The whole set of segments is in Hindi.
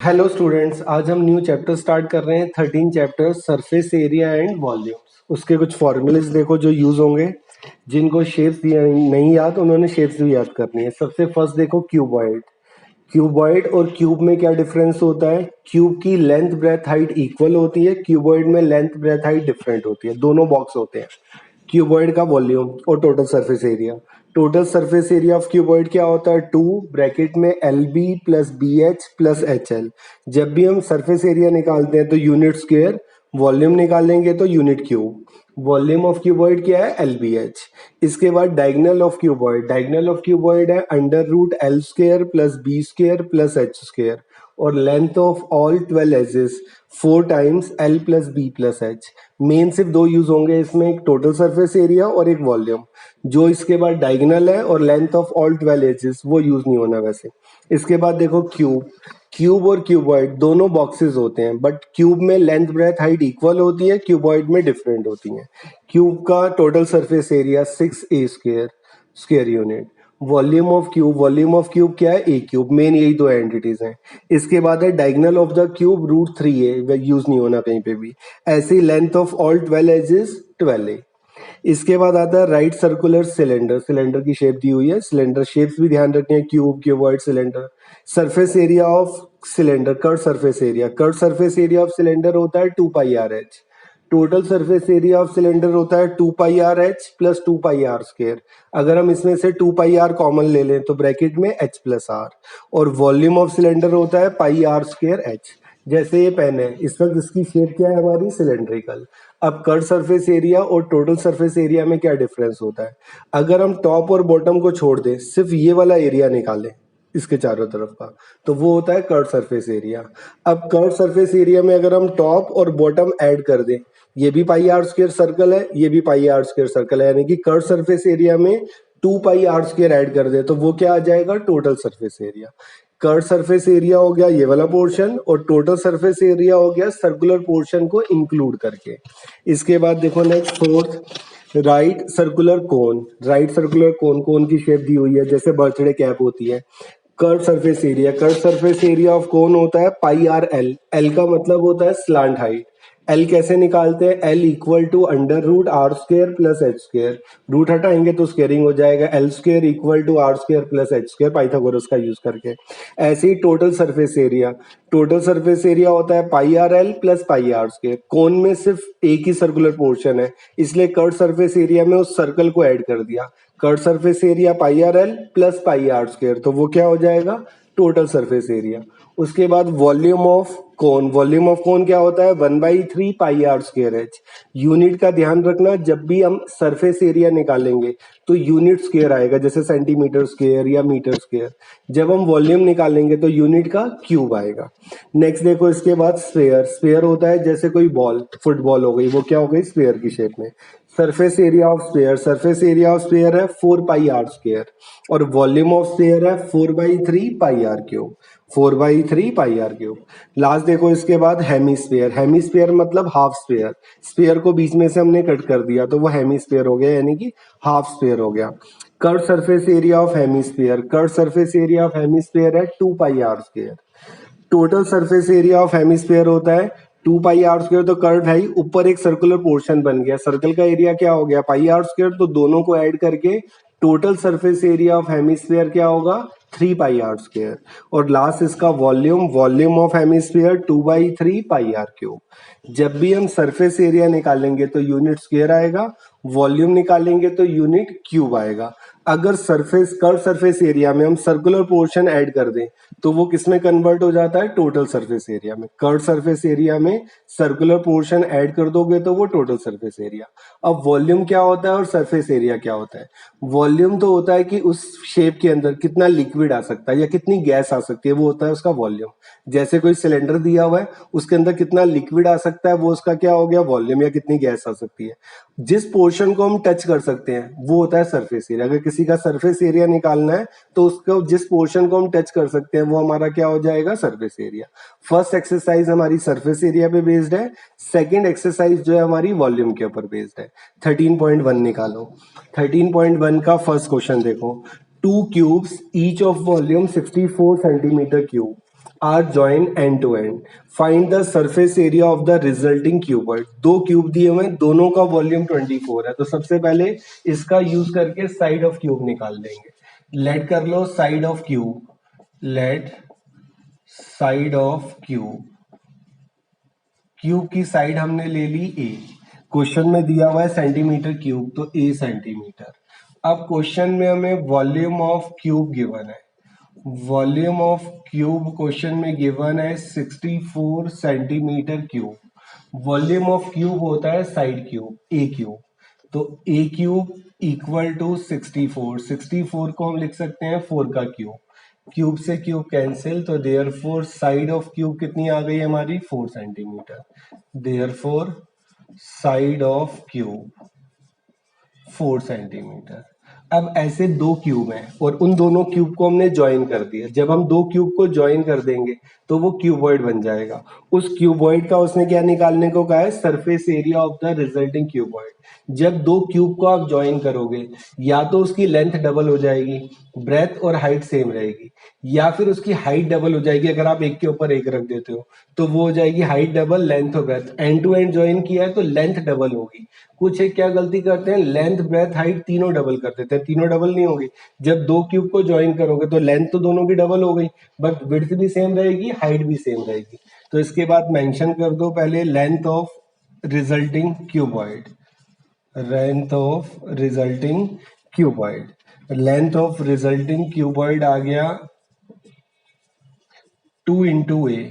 हेलो स्टूडेंट्स, आज हम न्यू चैप्टर स्टार्ट कर रहे हैं। 13 chapter surface area and volumes. उसके कुछ फॉर्मूलेस देखो जो यूज होंगे। जिनको शेप्स नहीं याद उन्होंने शेप्स भी याद करनी है। सबसे फर्स्ट देखो क्यूबॉइड। क्यूबॉइड और क्यूब में क्या डिफरेंस होता है? क्यूब की लेंथ ब्रेथ हाइट इक्वल होती है, क्यूबॉइड में लेंथ ब्रेथ हाइट डिफरेंट होती है। दोनों बॉक्स होते हैं। क्यूबॉइड का वॉल्यूम और total surface area. Total surface area of cuboid क्या होता है? 2 ब्रैकेट में L B plus B H plus H L. जब भी हम सरफेस एरिया निकालते हैं तो यूनिट स्क्वायर, वॉल्यूम निकालेंगे तो unit cube. Volume of cuboid क्या है? L B H. इसके बाद diagonal of cuboid. Diagonal of cuboid है under root L square plus B square plus H square. और length of all 12 edges 4 times L plus B plus H. Main सिर्फ दो यूज होंगे इसमें, एक टोटल सरफेस एरिया और एक वॉल्यूम। जो इसके बाद डायगोनल है और लेंथ ऑफ ऑल 12 एजेस वो यूज नहीं होना वैसे। इसके बाद देखो क्यूब। क्यूब और क्यूबॉइड दोनों बॉक्सेस होते हैं, बट क्यूब में लेंथ ब्रेथ हाइट इक्वल होती है, क्यूबॉइड में डिफरेंट होती है। क्यूब का total surface area 6 a square square unit. Volume of cube. Volume of cube क्या है? ए क्यूब। मेन यही दो एंटिटीज हैं। इसके बाद है diagonal of the cube √3a, वह यूज नहीं होना कहीं पे भी। ऐसी length of all 12 edges 12a। इसके बाद आता है राइट सर्कुलर सिलेंडर। सिलेंडर की शेप दी हुई है, सिलेंडर शेप्स भी ध्यान रखनी है, cube, cuboid, cylinder. Surface area of cylinder, curve surface area. Curve surface area of cylinder होता है 2 pi R H. Total surface area of cylinder होता है 2 pi R H plus 2 pi are square. अगर हम इसमें से 2 पाई आर कॉमन ले लें तो ब्रैकेट में एच प्लस आर। और वॉल्यूम ऑफ सिलेंडर होता है पाई आर स्क्वायर एच। जैसे ये पेन है, इस वक्त इसकी शेप क्या है हमारी? सिलेंड्रिकल। अब कर्व सरफेस एरिया और टोटल सरफेस एरिया में क्या डिफरेंस होता है? अगर हम टॉप और बॉटम को छोड़ दें, सिर्फ ये वाला एरिया निकालें इसके चारों तरफ का, तो वो होता है कर्व सरफेस एरिया। अब कर्व सरफेस एरिया में अगर हम टॉप और बॉटम ऐड कर दें, ये भी पाई आर स्क्वायर सर्कल है, ये भी पाई आर स्क्वायर सर्कल है, यानी कि कर्व सरफेस एरिया में 2 पाई आर स्क्वायर ऐड कर दे तो वो क्या आ जाएगा? Total surface area. Curve surface area हो गया ये वाला पोर्शन, और टोटल सरफेस एरिया हो गया सर्कुलर पोर्शन को इंक्लूड करके। इसके बाद देखो next fourth, right circular cone. Right circular cone, cone की शेप दी हुई है जैसे बर्थडे कैप होती है। Curve surface area. Curve surface area of cone होता है पाई आर एल। एल का मतलब होता है स्लांट हाइट। एल कैसे निकालते हैं? L equal to under root are square plus H square. Root हटाएंगे तो स्क्वेयरिंग हो जाएगा। L square equal to R square plus H square, Pythagoras का यूज करके। ऐसे ही total surface area. Total surface area होता है pi R L plus pi are square. Cone में सिर्फ एक ही सर्कुलर पोर्शन है, इसलिए कर्व सरफेस एरिया में उस सर्कल को ऐड कर दिया। Curve surface area pi R L plus pi are square, तो वो क्या हो जाएगा? Total surface area. उसके बाद volume of cone. Volume of cone क्या होता है? 1/3 pi are square H. Unit का ध्यान रखना, जब भी हम सरफेस एरिया निकालेंगे तो यूनिट स्क्वायर आएगा, जैसे सेंटीमीटर स्क्वायर या मीटर स्क्वायर। जब हम वॉल्यूम निकालेंगे तो यूनिट का क्यूब आएगा। नेक्स्ट देखो, इसके बाद स्फेयर। स्फेयर होता है जैसे कोई बॉल, फुटबॉल हो गई, वो क्या हो गई? स्फेयर की शेप में। Surface area of sphere. Surface area of sphere है 4 पाई आर स्क्वायर, और वॉल्यूम ऑफ स्फेयर है 4/3 pi R cube. 4/3 pi R cube. Last देखो इसके बाद हेमीस्फेयर। हेमीस्फेयर मतलब हाफ स्फेयर। स्फेयर को बीच में से हमने कट कर दिया तो वो हेमीस्फेयर हो गया, यानी कि हाफ स्फेयर हो गया। Curve surface area of hemisphere. Curve surface area of hemisphere है 2 pi are square. Total surface area of hemisphere होता है 2 पाई आर स्क्वायर। तो कर्व है ही, ऊपर एक सर्कुलर पोर्शन बन गया, सर्कल का एरिया क्या हो गया? Pi are square. तो दोनों को ऐड करके total surface area of hemisphere क्या होगा? 3 पाई आर स्क्वायर। और लास्ट इसका volume. Volume of hemisphere 2/3 pi R cube. जब भी हम सरफेस एरिया निकालेंगे तो यूनिट स्क्वायर आएगा, वॉल्यूम निकालेंगे तो यूनिट क्यूब आएगा। अगर सरफेस कर्व सरफेस एरिया में हम सर्कुलर पोर्शन ऐड कर दें तो वो किस में कन्वर्ट हो जाता है? टोटल सरफेस एरिया में। कर्व सरफेस एरिया में सर्कुलर पोर्शन ऐड कर दोगे तो वो टोटल सरफेस एरिया। अब वॉल्यूम क्या होता है और सरफेस एरिया क्या होता है? वॉल्यूम तो होता है कि उस शेप के अंदर कितना लिक्विड आ सकता है या कितनी गैस आ सकती है, वो होता है उसका वॉल्यूम। जैसे कोई सिलेंडर दिया हुआ है, उसके अंदर कितना लिक्विड आ सकता है, वो उसका क्या हो गया? वॉल्यूम, या कितनी गैस आ सकती है। जिस पोर्शन को हम टच कर सकते हैं वो होता है सरफेस एरिया। अगर किसी का सरफेस एरिया निकालना है तो उसको, जिस पोर्शन को हम टच कर सकते हैं वो हमारा क्या हो जाएगा? Surface area. फर्स्ट एक्सरसाइज हमारी सरफेस एरिया पे बेस्ड है, सेकंड एक्सरसाइज जो है हमारी वॉल्यूम के ऊपर बेस्ड है। 13.1 निकालो। 13.1 का फर्स्ट क्वेश्चन देखो। 2 cubes each of volume 64 centimetre cube are join end to end. Find the surface area of the resulting cuboid. दो क्यूब दिए हुए हैं, दोनों का वॉल्यूम 24 है, तो सबसे पहले इसका यूज करके साइड ऑफ क्यूब निकाल देंगे। लेट कर लो side of cube, let side of cube, cube की साइड हमने ले ली ए। क्वेश्चन में दिया हुआ है सेंटीमीटर क्यूब, तो ए सेंटीमीटर। अब क्वेश्चन में हमें वॉल्यूम ऑफ क्यूब गिवन है, वॉल्यूम ऑफ क्यूब क्वेश्चन में गिवन है 64 centimetre cube. Volume of cube होता है साइड क्यूब, ए क्यूब, तो ए क्यूब इक्वल टू 64। 64 को हम लिख सकते हैं 4 का क्यूब, क्यूब से क्यूब कैंसिल, तो देयरफॉर साइड ऑफ क्यूब कितनी आ गई हमारी 4 centimetre. Therefore side of cube 4 centimetre. अब ऐसे दो क्यूब हैं और उन दोनों क्यूब को हमने ज्वाइन कर दिया। जब हम दो क्यूब को ज्वाइन कर देंगे तो वो क्यूबॉइड बन जाएगा। उस क्यूबॉइड का उसने क्या निकालने को कहा है, surface area of the resulting cuboid. जब दो क्यूब को आप ज्वाइन करोगे, या तो उसकी लेंथ डबल हो जाएगी, ब्रेथ और हाइट सेम रहेगी, या फिर उसकी हाइट डबल हो जाएगी। अगर आप एक के ऊपर एक रख देते हो तो वो हो जाएगी हाइट डबल लेंथ और breadth. End to end join किया है तो लेंथ डबल होगी। कुछ एक क्या गलती करते हैं, लेंथ ब्रेथ हाइट तीनों डबल कर देते हैं, तीनों डबल नहीं होगी। जब दो क्यूब को ज्वाइन करोगे तो लेंथ तो दोनों की डबल हो गई, बट विड्थ भी सेम रहेगी, हाइट भी सेम रहेगी। तो इसके बाद मेंशन कर दो पहले length of resulting cuboid, length of resulting cuboid. Length of resulting cuboid आ गया 2 इंटू ए,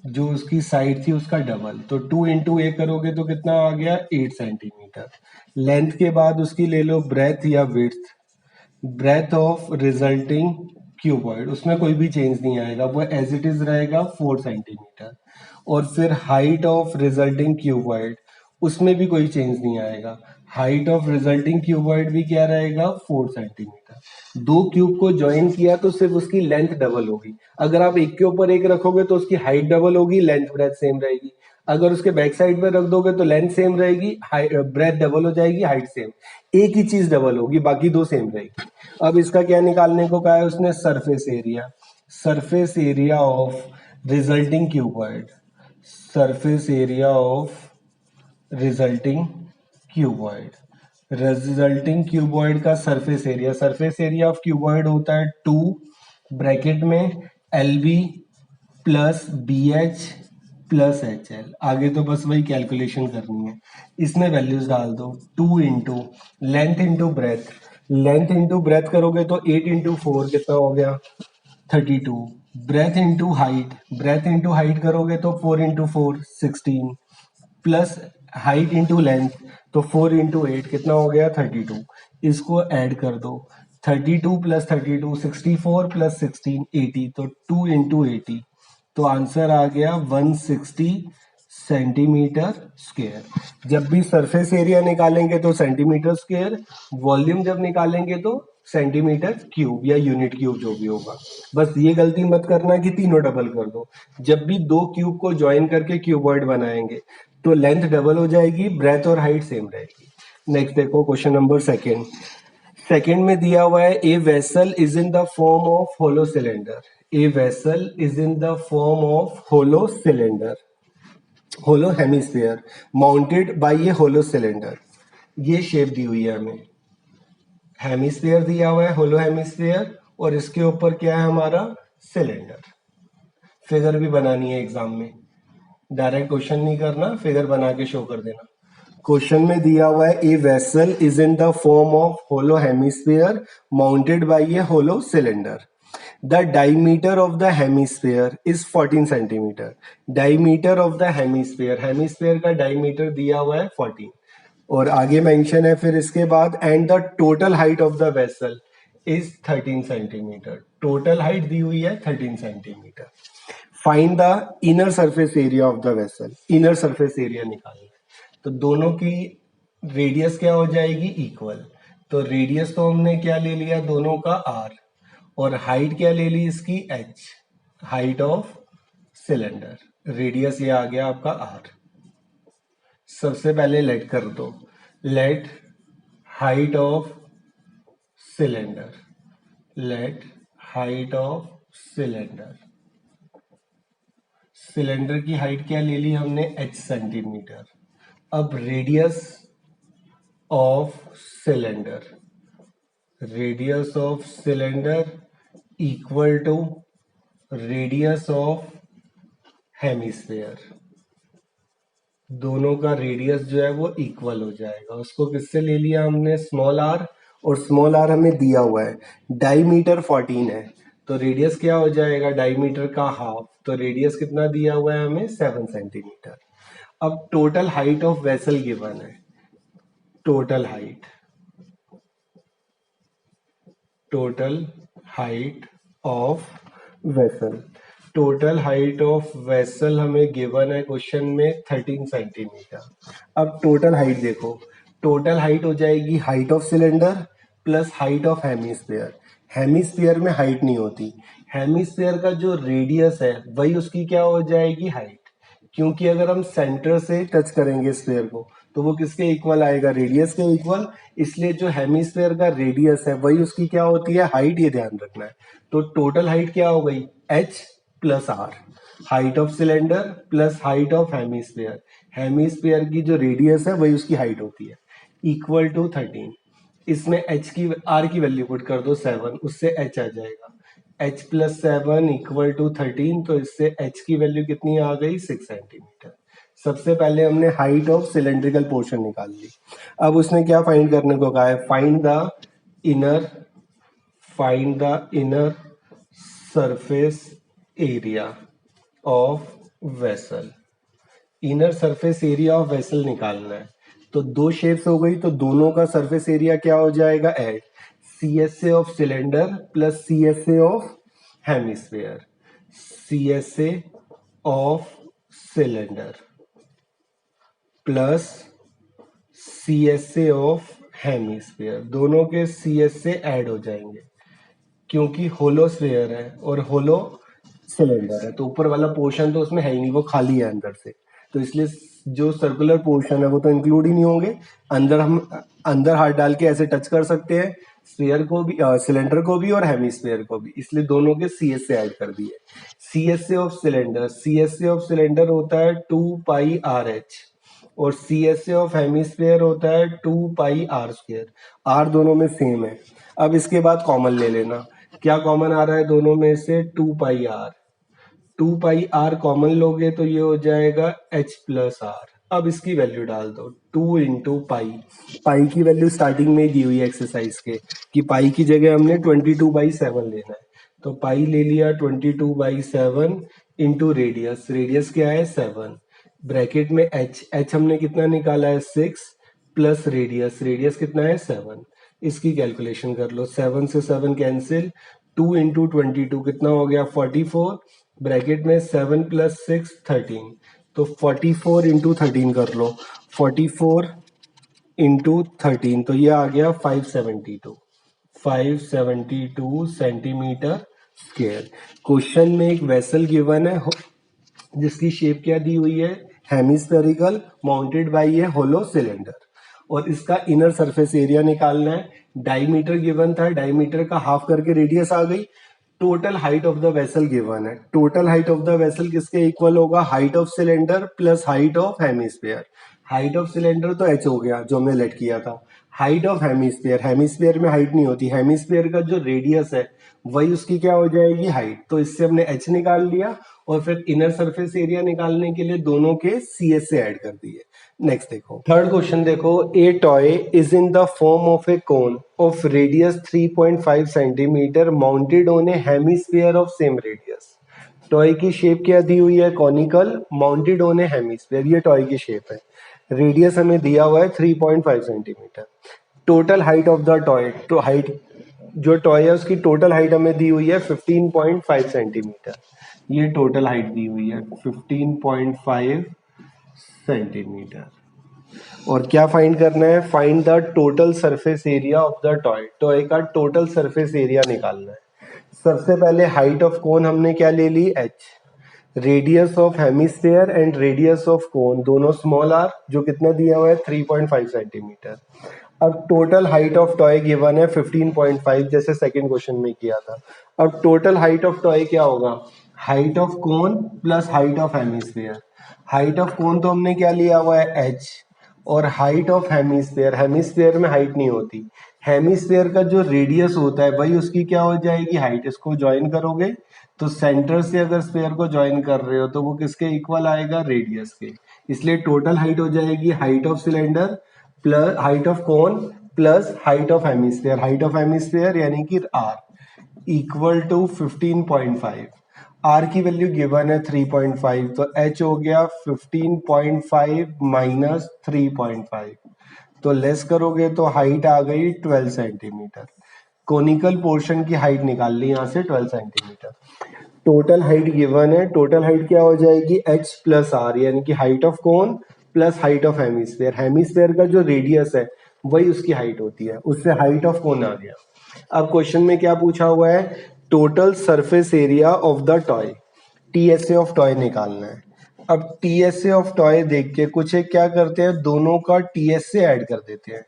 जो उसकी साइड थी उसका डबल, तो 2 इंटू ए करोगे तो कितना आ गया 8 सेंटीमीटर। लेंथ के बाद उसकी ले लो ब्रेथ या width, breadth of resulting cuboid, उसमें कोई भी चेंज नहीं आएगा, वो एज इट इज रहेगा 4 सेंटीमीटर। और फिर हाइट ऑफ रिजल्टिंग क्यूबॉइड, उसमें भी कोई चेंज नहीं आएगा, हाइट ऑफ रिजल्टिंग क्यूबॉइड भी क्या रहेगा 4 सेंटीमीटर। दो क्यूब को ज्वाइन किया तो सिर्फ उसकी लेंथ डबल होगी। अगर आप एक के ऊपर एक रखोगे तो उसकी हाइट डबल होगी, लेंथ ब्रेथ सेम रहेगी। अगर उसके बैक साइड में रख दोगे तो लेंथ सेम रहेगी, ब्रेथ डबल हो जाएगी, हाइट सेम। एक ही चीज डबल होगी, बाकी दो सेम रहेगी। अब इसका क्या निकालने को कहा है उसने, surface area. Surface area of resulting cuboid, surface area of resulting cuboid. Resulting cuboid का surface area, surface area of cuboid होता है 2 ब्रैकेट में LB plus BH plus HL। आगे तो बस वही कैलकुलेशन करनी है, इसमें वैल्यूज डाल दो। 2 into length into breadth, length into breadth करोगे तो 8 इंटू 4 कितना हो गया 32। Breath into height, breath into height करोगे तो 4 into 4 16, plus height into length, तो 4 इंटू 8 कितना हो गया 32। इसको ऐड कर दो, 32 प्लस 32 64 प्लस 16 80, तो 2 इंटू 80, तो आंसर आ गया 160 सेंटीमीटर स्क्वायर। जब भी सरफेस एरिया निकालेंगे तो सेंटीमीटर स्क्वायर, वॉल्यूम जब निकालेंगे तो सेंटीमीटर क्यूब या यूनिट क्यूब जो भी होगा। बस ये गलती मत करना कि तीनों डबल कर दो। जब भी दो क्यूब को ज्वाइन करके क्यूबॉइड बनाएंगे तो लेंथ डबल हो जाएगी, ब्रेथ और हाइट सेम रहेगी। नेक्स्ट देखो क्वेश्चन नंबर सेकेंड। सेकेंड में दिया हुआ है a vessel is in the form of hollow cylinder, a vessel is in the form of hollow cylinder, hollow hemisphere mounted by a hollow cylinder. ये शेप दी हुई है हमें, हेमिस्फीयर दिया हुआ है, होलो हेमिस्फीयर, और इसके ऊपर क्या है हमारा सिलेंडर। फिगर भी बनानी है एग्जाम में, डायरेक्ट क्वेश्चन नहीं करना, फिगर बना के शो कर देना। क्वेश्चन में दिया हुआ है a vessel is in the form of hollow hemisphere mounted by a hollow cylinder. The diameter of the hemisphere is 14 centimetre. Diameter of the hemisphere, hemisphere का डायमीटर दिया हुआ है 14, और आगे मेंशन है फिर इसके बाद, and the total height of the vessel is 13 centimetre. Total height दी हुई है 13 centimetre. Find the inner surface area of the vessel, inner surface area निकालना है। तो दोनों की रेडियस क्या हो जाएगी इक्वल, तो रेडियस तो हमने क्या ले लिया दोनों का r, और हाइट क्या ले ली इसकी h, height of cylinder, radius ये आ गया आपका r। सबसे पहले लेट कर दो, let height of cylinder, let height of cylinder. Cylinder की हाइट क्या ले ली हमने, h सेंटीमीटर। अब radius of cylinder, radius of cylinder equal to radius of hemisphere. दोनों का रेडियस जो है वो इक्वल हो जाएगा। उसको किससे ले लिया हमने, स्मॉल आर, और स्मॉल आर हमें दिया हुआ है, डायमीटर 14 है, तो रेडियस क्या हो जाएगा, डायमीटर का हाफ, तो रेडियस कितना दिया हुआ है हमें, 7 सेंटीमीटर। अब total height of vessel given है, total height, total height of vessel, total height of vessel हमें गिवन है क्वेश्चन में 13 सेंटीमीटर। अब टोटल हाइट देखो, टोटल हाइट हो जाएगी height of cylinder plus height of hemisphere. Hemisphere में हाइट नहीं होती, हेमिस्फीयर का जो रेडियस है वही उसकी क्या हो जाएगी, हाइट। क्योंकि अगर हम सेंटर से टच करेंगे स्फीयर को तो वो किसके इक्वल आएगा, रेडियस के इक्वल। इसलिए जो हेमिस्फीयर का रेडियस है वही उसकी क्या होती है, हाइट, ये ध्यान रखना है। तो टोटल हाइट क्या हो गई, h plus r, height of cylinder plus height of hemisphere. Hemisphere की जो रेडियस है वही उसकी हाइट होती है, इक्वल टू 13। इसमें h की, r की वैल्यू पुट कर दो 7, उससे h आ जाएगा, h प्लस 7 इक्वल टू 13। तो इससे h की वैल्यू कितनी आ गई, 6 सेंटीमीटर। सबसे पहले हमने हाइट ऑफ सिलेंड्रिकल पोर्शन निकाल ली। अब उसने क्या फाइंड करने को कहा है, find the inner surface area of vessel. Inner surface area of vessel निकालना है। तो दो शेप्स हो गई, तो दोनों का सरफेस एरिया क्या हो जाएगा, add CSA of cylinder plus CSA of hemisphere, CSA of cylinder plus CSA of hemisphere. दोनों के CSA ऐड हो जाएंगे क्योंकि होलो स्फीयर है और होलो सिलेंडर है, तो ऊपर वाला पोर्शन तो उसमें है ही नहीं, वो खाली है अंदर से, तो इसलिए जो सर्कुलर पोर्शन है वो तो इंक्लूड ही नहीं होंगे। अंदर हम अंदर हाथ डाल के ऐसे टच कर सकते हैं स्फीयर को भी, सिलेंडर को भी और हेमिस्फीयर को भी, इसलिए दोनों के CSA ऐड कर दिए। CSA of cylinder, CSA of cylinder होता है 2 पाई RH और CSA ऑफ हेमिस्फीयर होता है 2 पाई R स्क्वायर। R दोनों में सेम है। अब इसके बाद कॉमन ले लेना, क्या कॉमन आ रहा है दोनों में से, 2 पाई R। 2 पाई R कॉमन लोगे तो ये हो जाएगा H प्लस R। अब इसकी वैल्यू डाल दो, 2 इंटू पाई, पाई की वैल्यू स्टार्टिंग में ही दी हुई है एक्सरसाइज के कि पाई की जगह हमने 22/7 लेना है, तो पाई ले लिया 22/7 इंटू रेडियस, रेडियस क्या है 7, ब्रैकेट में h हमने कितना निकाला है 6 प्लस रेडियस, रेडियस कितना है 7। इसकी कैलकुलेशन कर लो, 7 से 7 कैंसिल, 2 इंटू 22 कितना हो गया 44, ब्रैकेट में 7 प्लस 6 13, तो 44 इंटू 13 कर लो, 44 इंटू 13 तो ये आ गया 572 सेंटीमीटर स्क्वायर। क्वेश्चन में एक वेसल गिवन है जिसकी शेप क्या दी हुई है, hemispherical, mounted by a hollow cylinder, और इसका इनर सरफेस एरिया निकालना है। डायमीटर गिवन था, डायमीटर का हाफ करके रेडियस आ गई। Total height of the vessel given है, total height of the vessel किसके इक्वल होगा, height of cylinder plus height of hemisphere. Height of cylinder तो h हो गया जो हमने लेट किया था, हाइट ऑफ हेमिस्फीयर, हेमिस्फीयर में हाइट नहीं होती, हेमिस्फीयर का जो रेडियस है वही उसकी क्या हो जाएगी, हाइट। तो इससे हमने h निकाल लिया और फिर इनर सरफेस एरिया निकालने के लिए दोनों के CSA ऐड कर दिए। नेक्स्ट देखो, थर्ड क्वेश्चन देखो, ए toy is in the form of A cone of radius 3.5 centimetre mounted on A hemisphere of same radius. Toy की शेप क्या दी हुई है, conical, mounted on A hemisphere, ये टॉय की शेप है। रेडियस हमें दिया हुआ है 3.5 centimetre. Total height of the toy, तो हाइट जो टॉय है उसकी टोटल हाइट हमें दी हुई है 15.5 सेंटीमीटर। ये टोटल हाइट दी हुई है 15.5 सेंटीमीटर। और क्या फाइंड करना है, find the total surface area of the toy. Toy का टोटल सरफेस एरिया निकालना है। सबसे पहले हाइट ऑफ कोन हमने क्या ले ली, h, radius of hemisphere and radius of कोन दोनों स्मॉल r, जो कितना दिया हुआ है 3.5 सेंटीमीटर। अब total height of toy given है 15.5 जैसे सेकंड क्वेश्चन में किया था। अब टोटल हाइट ऑफ टॉय क्या होगा, height of cone plus height of hemisphere. Height of cone तो हमने क्या लिया हुआ है h, और हाइट ऑफ हेमिस्फीयर, हेमिस्फीयर में हाइट नहीं होती, हेमिस्फीयर का जो रेडियस होता है भाई उसकी क्या हो जाएगी हाइट। इसको ज्वाइन करोगे तो सेंटर से अगर स्फीयर को ज्वाइन कर रहे हो तो वो किसके इक्वल आएगा, रेडियस के। इसलिए टोटल हाइट हो जाएगी height of cylinder plus height of cone plus height of hemisphere, height of hemisphere यानी कि r इक्वल टू 15.5। आर की वैल्यू गिवन है 3.5, तो h हो गया 15.5 माइनस 3.5, तो लेस करोगे तो हाइट आ गई 12 सेंटीमीटर। कोनिकल पोर्शन की हाइट निकाल ली यहाँ से 12 सेंटीमीटर। टोटल हाइट गिवन है, टोटल हाइट क्या हो जाएगी h प्लस आर, यानी कि height of cone plus height of hemisphere. Hemisphere का जो रेडियस है वही उसकी हाइट होती है, उससे हाइट ऑफ कोन आ गया। अब क्वेश्चन में क्या पूछा हुआ है, total surface area of the toy, TSA of toy निकालना है। अब टीएसए ऑफ टॉय देख के कुछ एक क्या करते हैं, दोनों का टीएसए ऐड कर देते हैं।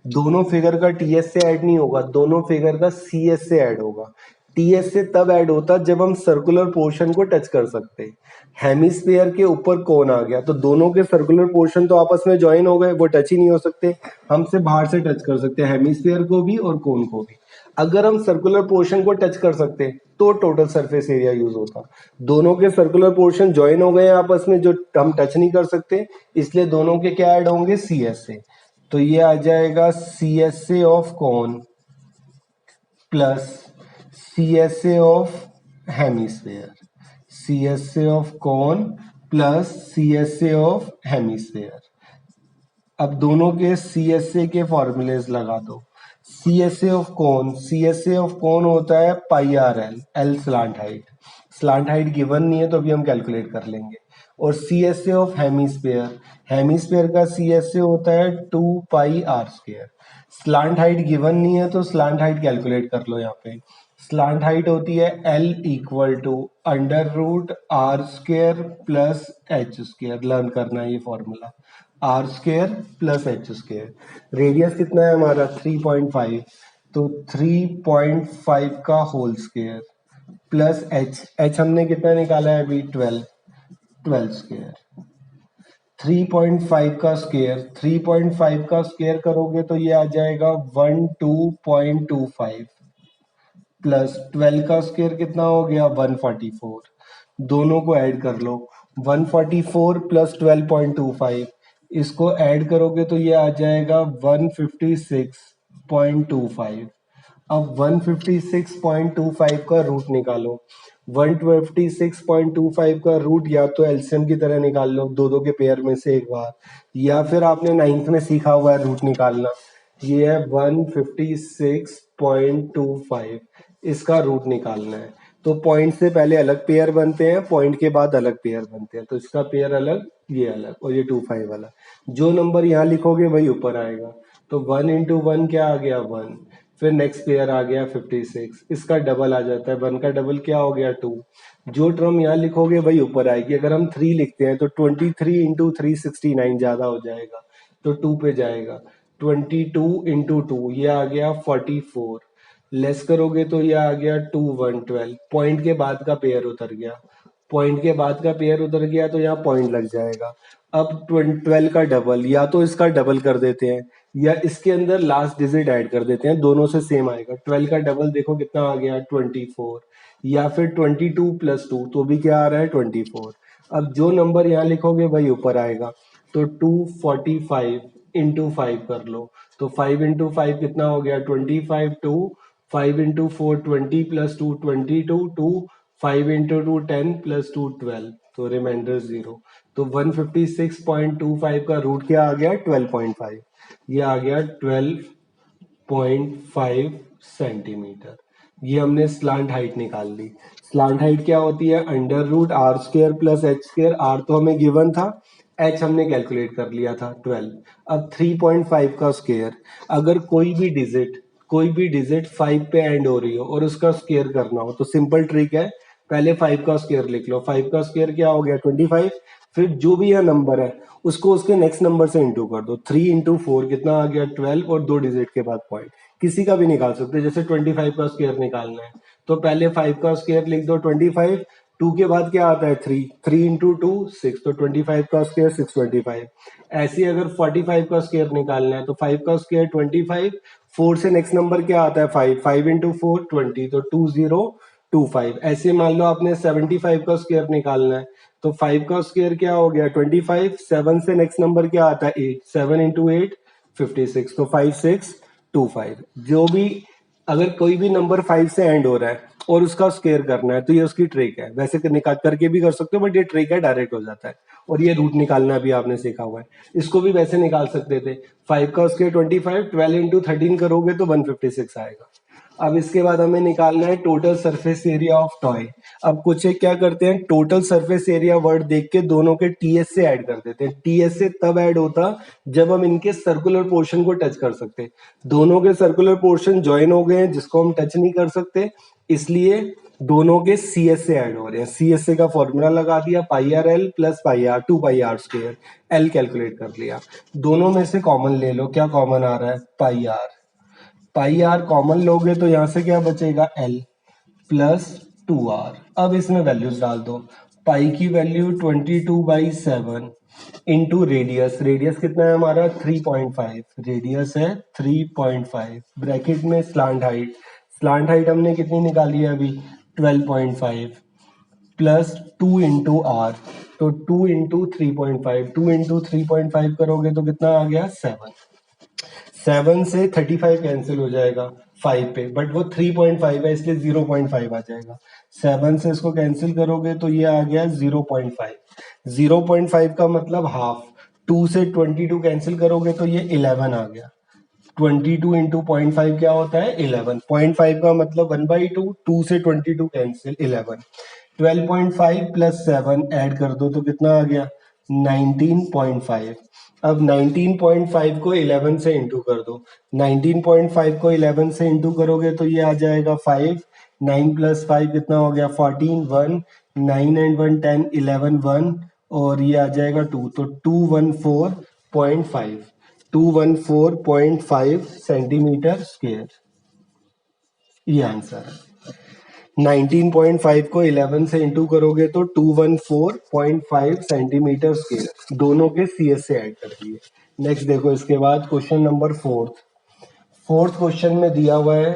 दोनों फिगर का टीएसए ऐड नहीं होगा, दोनों फिगर का सीएसए ऐड होगा। टीएसए तब ऐड होता जब हम सर्कुलर पोर्शन को टच कर सकते हैं। हेमिस्फीयर के ऊपर कोन आ गया तो दोनों के सर्कुलर पोर्शन तो आपस में ज्वाइन हो गए, वो टच ही नहीं हो सकते, हमसे बाहर से टच कर सकते हैं हेमिस्फीयर को भी और कोन को भी। अगर हम सर्कुलर पोर्शन को टच कर सकते तो टोटल सरफेस एरिया यूज होता। दोनों के सर्कुलर पोर्शन ज्वाइन हो गए आपस में, जो हम टच नहीं कर सकते, इसलिए दोनों के क्या ऐड होंगे, सीएसए। तो ये आ जाएगा CSA of cone plus CSA of hemisphere, CSA of cone plus CSA of hemisphere. अब दोनों के सीएसए के फॉर्मूलेज लगा दो। CSA of cone, CSA of cone होता है pi R L, L slant height, slant height given नहीं है तो अभी हम कैलकुलेट कर लेंगे। और सीएसए ऑफ हेमिस्फीयर, हेमिस्फीयर का सीएसए होता है 2 pi are square. Slant height given नहीं है तो स्लांट हाइट कैलकुलेट कर लो। यहाँ पे स्लांट हाइट होती है l equal to under root are square plus H square, learn करना है ये formula, r square plus H square. Radius कितना है हमारा 3.5, तो 3.5 का whole square plus h, h हमने कितना निकाला है अभी 12, 12 स्क्वायर। 3.5 का स्क्वायर, 3.5 का स्क्वायर करोगे तो ये आ जाएगा 12.25 प्लस 12 का स्क्वायर कितना हो गया 144, दोनों को ऐड कर लो। 144 प्लस 12.25, इसको ऐड करोगे तो ये आ जाएगा 156.25। अब 156.25 का रूट निकालो। 156.25 का रूट या तो एलसीएम की तरह निकाल लो, दो दो के पेयर में से एक बार, या फिर आपने 9th में सीखा हुआ है रूट निकालना, ये है 156.25, इसका रूट निकालना है। तो पॉइंट से पहले अलग पेयर बनते हैं, पॉइंट के बाद अलग पेयर बनते हैं, तो इसका पेयर अलग, ये अलग, और ये 25 वाला। जो नंबर यहाँ लिखोगे वही ऊपर आएगा। तो 1 इंटू 1 क्या आ गया 1, फिर नेक्स्ट पेयर आ गया 56, इसका डबल आ जाता है, 1 का डबल क्या हो गया 2। जो टर्म यहाँ लिखोगे वही ऊपर आएगी। अगर हम 3 लिखते हैं तो 23 इंटू 3 69 ज्यादा हो जाएगा, तो 2 पे जाएगा। 22 इंटू 2 ये आ गया 44, लेस करोगे तो ये आ गया 2 112, पॉइंट के बाद का पेयर उतर गया, पॉइंट के बाद का पेयर उतर गया तो यहाँ पॉइंट लग जाएगा। अब 12 का डबल, या तो इसका डबल कर देते हैं या इसके अंदर लास्ट डिजिट ऐड कर देते हैं, दोनों से सेम आएगा। 12 का डबल देखो कितना आ गया 24, या फिर 22 प्लस 2 तो भी क्या आ रहा है 24। अब जो नंबर यहाँ लिखोगे वही ऊपर आएगा, तो 245 इंटू 5 कर लो, तो 5 इंटू 5 कितना हो गया 25, 2 5 इंटू 4 20 प्लस 2 22, 2 5 इंटू 2 10 प्लस 2 12, तो रिमाइंडर 0। तो 156.25 का रूट क्या आ गया 12.5, ये आ गया 12.5 सेंटीमीटर। ये हमने स्लांट हाइट निकाल ली। स्लांट हाइट क्या होती है, under root are square plus H square, r तो हमें गिवन था, एच हमने कैलकुलेट कर लिया था 12। अब 3.5 का स्क्वायर, अगर कोई भी डिजिट 5 पे एंड हो रही हो और उसका स्क्वायर करना हो तो सिंपल ट्रिक है, पहले 5 का स्क्वायर लिख लो। 5 का स्क्वायर क्या हो गया 25, फिर जो भी यह नंबर है उसको उसके नेक्स्ट नंबर से इंटू कर दो। 3 इंटू 4 कितना आ गया 12 और 2 डिजिट के बाद पॉइंट। किसी का भी निकाल सकते हैं, जैसे 25 का स्क्वायर निकालना है तो पहले 5 का स्क्वायर लिख दो 25, 2 के बाद क्या आता है 3, 3 इंटू 2 6, तो 25 का स्क्वायर 625। ऐसे ही अगर 45 का स्क्वायर निकालना है तो 5 का स्क्वायर 25, 4 से नेक्स्ट नंबर क्या आता है 5, 5 इंटू 4 20, तो 2025। ऐसे मान लो आपने 75 का स्क्वायर निकालना है तो 5 का स्क्वायर क्या हो गया 25, 7 से नेक्स्ट नंबर क्या आता है 8, 7 इंटू 8 56, तो 5625। जो भी अगर कोई भी नंबर 5 से एंड हो रहा है और उसका स्क्वायर करना है तो ये उसकी ट्रिक है। वैसे निकाल करके भी कर सकते हो बट ये ट्रिक है, डायरेक्ट हो जाता है। और ये रूट निकालना भी आपने सीखा हुआ है, इसको भी वैसे निकाल सकते थे। 5 का स्क्वायर 25, 12 इंटू 13 करोगे तो 156 आएगा। अब इसके बाद हमें निकालना है total surface area of toy. अब कुछ एक क्या करते हैं, टोटल सरफेस एरिया वर्ड देख के दोनों के टीएस से ऐड कर देते हैं। टीएस से तब ऐड होता जब हम इनके सर्कुलर पोर्शन को टच कर सकते। दोनों के सर्कुलर पोर्शन ज्वाइन हो गए हैं जिसको हम टच नहीं कर सकते, इसलिए दोनों के सी एस से ऐड हो रहे हैं। सी एस से का फॉर्मूला लगा दिया, pi R L plus pi R 2 pi are square, L calculate कर लिया। दोनों में से कॉमन ले लो, क्या कॉमन आ रहा है pi are. Pi R common लोगे तो यहां से क्या बचेगा एल प्लस 2r। अब इसमें वैल्यूज डाल दो। पाई की वैल्यू 22/7 इंटू रेडियस, रेडियस कितना है हमारा 3.5, रेडियस है 3.5, ब्रैकेट में स्लांट हाइट, स्लांट हाइट हमने कितनी निकाली है अभी 12.5 प्लस 2 इंटू आर, तो 2 इंटू 3.5, 2 इंटू 3.5 करोगे तो कितना आ गया 7। 7 से 35 कैंसिल हो जाएगा 5 पे, बट वो 3.5 है इसलिए 0.5 आ जाएगा। 7 से इसको कैंसिल करोगे तो ये आ गया 0.5, 0.5 का मतलब हाफ। 2 से 22 कैंसिल करोगे तो ये 11 आ गया। 22 इंटू 0.5 क्या होता है 11, 0.5 का मतलब 1/2, 2 से 22 कैंसिल 11, 12.5 प्लस 7 ऐड कर दो तो कितना आ गया 19.5। अब 19.5 को 11 से इंटू कर दो, 19.5 को 11 से इंटू करोगे तो ये आ जाएगा 5, 9 प्लस 5 कितना हो गया 14, 1 9 एंड 1 10, 11 1 और ये आ जाएगा 2, तो 214.5, 214.5 सेंटीमीटर स्क्वायर, ये आंसर है। 19.5 को 11 से इंटू करोगे तो 214.5 सेंटीमीटर स्क्वायर, दोनों के सीएस से ऐड कर दिए। नेक्स्ट देखो इसके बाद क्वेश्चन नंबर फोर्थ क्वेश्चन में दिया हुआ है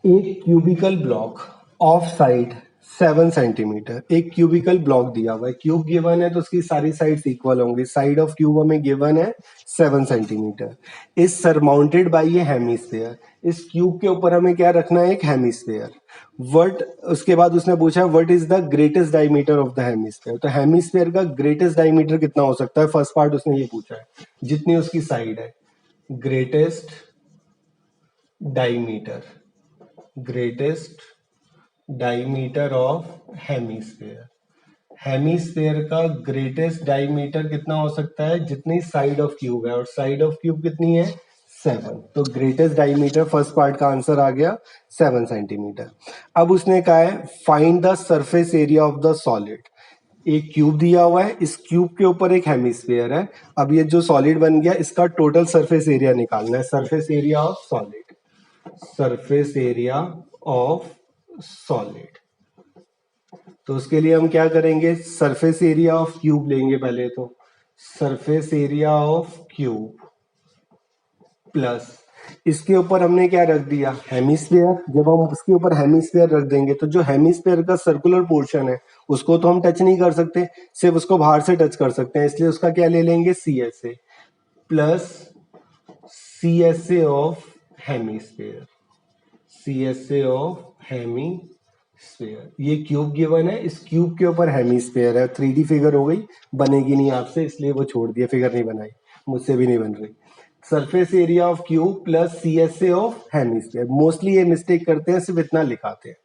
एक cubical block of side 7 centimetre. एक क्यूबिकल ब्लॉक दिया हुआ है, क्यूब गिवन है तो उसकी सारी साइड्स इक्वल होंगी। साइड ऑफ क्यूब हमें गिवन है 7 सेंटीमीटर, इज सरमाउंटेड बाय ये हेमिस्फीयर। इस क्यूब के ऊपर हमें क्या रखना है एक हेमिस्फीयर। व्हाट, उसके बाद उसने पूछा what is the greatest diameter of the hemisphere. तो हेमिस्फीयर का ग्रेटेस्ट डायमीटर कितना हो सकता है, फर्स्ट पार्ट उसने ये पूछा है, जितनी उसकी साइड है। Greatest diameter, greatest diameter of hemisphere. Hemisphere का ग्रेटेस्ट डायमीटर कितना हो सकता है, जितनी साइड ऑफ क्यूब है, और साइड ऑफ क्यूब कितनी है 7, तो ग्रेटेस्ट डायमीटर फर्स्ट पार्ट का आंसर आ गया 7 सेंटीमीटर। अब उसने कहा है find the surface area of the solid. एक क्यूब दिया हुआ है, इस क्यूब के ऊपर एक हेमिस्फीयर है। अब ये जो सॉलिड बन गया इसका टोटल सरफेस एरिया निकालना है। Surface area of solid, surface area of solid, तो उसके लिए हम क्या करेंगे, सरफेस एरिया ऑफ क्यूब लेंगे पहले। तो surface area of cube plus इसके ऊपर हमने क्या रख दिया हेमिस्फीयर। जब हम उसके ऊपर हेमिस्फीयर रख देंगे तो जो हेमिस्फीयर का सर्कुलर पोर्शन है उसको तो हम टच नहीं कर सकते, सिर्फ उसको बाहर से टच कर सकते हैं, इसलिए उसका क्या ले लेंगे C S A plus C S A of hemisphere, C S A of hemisphere. ये क्यूब गिवन है, इस क्यूब के ऊपर हेमिस्फीयर है। 3D फिगर हो गई, बनेगी नहीं आपसे इसलिए वो छोड़ दिया, फिगर नहीं बनाई, मुझसे भी नहीं बन रही। Surface area of cube plus C S A of hemisphere. Mostly ये मिस्टेक करते हैं, सिर्फ इतना लिखाते हैं,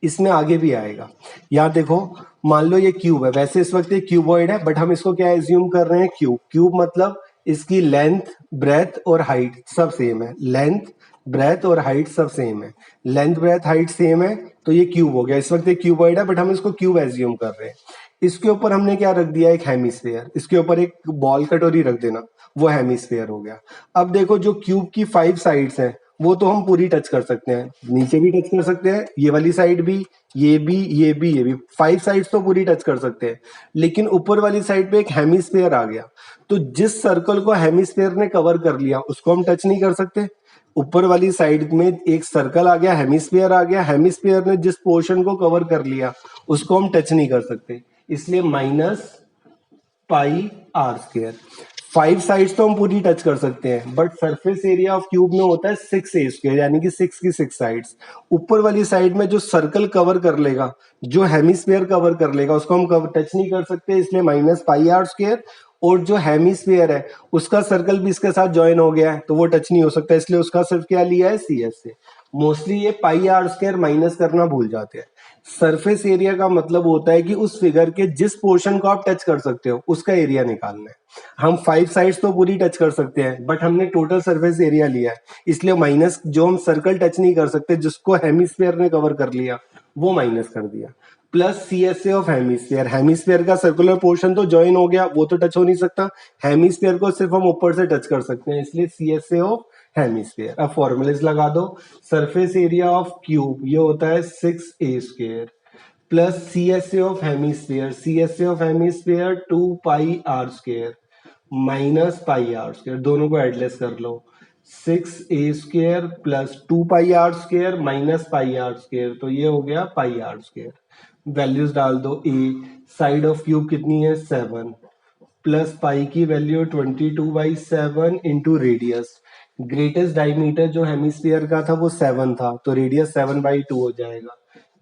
इसमें आगे भी आएगा। यहाँ देखो, मान लो ये क्यूब है, वैसे इस वक्त ये क्यूबॉइड है बट हम इसको क्या एज्यूम कर रहे हैं क्यूब। क्यूब मतलब इसकी लेंथ ब्रेथ और हाइट सब सेम है, लेंथ ब्रेथ और हाइट सब सेम है। लेंथ ब्रेथ हाइट सेम है तो ये क्यूब हो गया। इस वक्त ये क्यूबॉइड है बट हम इसको क्यूब एज्यूम कर रहे हैं। इसके ऊपर हमने क्या रख दिया, एक हेमिस्फेयर, इसके ऊपर एक बॉल कटोरी रख देना, वो हेमिस्फेयर हो गया। अब देखो जो क्यूब की 5 साइड्स हैं वो तो हम पूरी टच कर सकते हैं, नीचे भी टच कर सकते हैं, ये वाली साइड भी, ये भी, ये भी, ये भी, 5 साइड्स तो पूरी टच कर सकते हैं। लेकिन ऊपर वाली साइड पे एक हेमिस्फेयर आ गया, तो जिस सर्कल को हेमिस्फेयर ने कवर कर लिया उसको हम टच नहीं कर सकते। ऊपर वाली साइड में एक सर्कल आ गया, हेमिस्फीयर आ गया, हेमिस्फीयर ने जिस पोर्शन को कवर कर लिया उसको हम टच नहीं कर सकते, इसलिए minus pi are square. 5 sides तो हम पूरी टच कर सकते हैं, but surface area of cube में होता है 6 ए स्क्वायर, यानी कि 6 की 6 साइड्स। ऊपर वाली साइड में जो सर्कल कवर कर लेगा, जो हेमिस्फीयर कवर कर लेगा, उसको हम टच नहीं कर सकते, इसलिए माइनस पाई आर स्क्वायर। और जो हेमिस्फीयर है उसका सर्कल भी इसके साथ ज्वाइन हो गया है, तो वो टच नहीं हो सकता, इसलिए उसका सिर्फ क्या लिया है, सी एस से। मोस्टली ये पाई आर स्क्वायर माइनस करना भूल जाते हैं। सरफेस एरिया का मतलब होता है कि उस फिगर के जिस पोर्शन को आप टच कर सकते हो उसका एरिया निकालना है। हम 5 साइड्स तो पूरी टच कर सकते हैं, बट हमने टोटल सरफेस एरिया लिया है, इसलिए माइनस जो हम सर्कल टच नहीं कर सकते, जिसको हेमिस्फीयर ने कवर कर लिया, वो माइनस कर दिया। Plus C S A of hemisphere, hemisphere का सर्कुलर पोर्शन तो ज्वाइन हो गया, वो तो टच हो नहीं सकता, हेमिस्फीयर को सिर्फ हम ऊपर से टच कर सकते हैं, इसलिए C S A of hemisphere. अब फॉर्मूलेज लगा दो, सरफेस एरिया ऑफ क्यूब ये होता है 6 A square plus C S A of hemisphere, C S A of hemisphere 2 pi are square minus pi are square, दोनों को एडलेस कर लो, 6 A square plus 2 pi are square minus pi are square, तो ये हो गया पाई आर स्क्वायर। वैल्यूज डाल दो, ए साइड ऑफ क्यूब कितनी है 7 प्लस पाई की value 22/7 into radius, greatest diameter जो हेमिस्फीयर का था वो 7 था, तो रेडियस 7/2 हो जाएगा,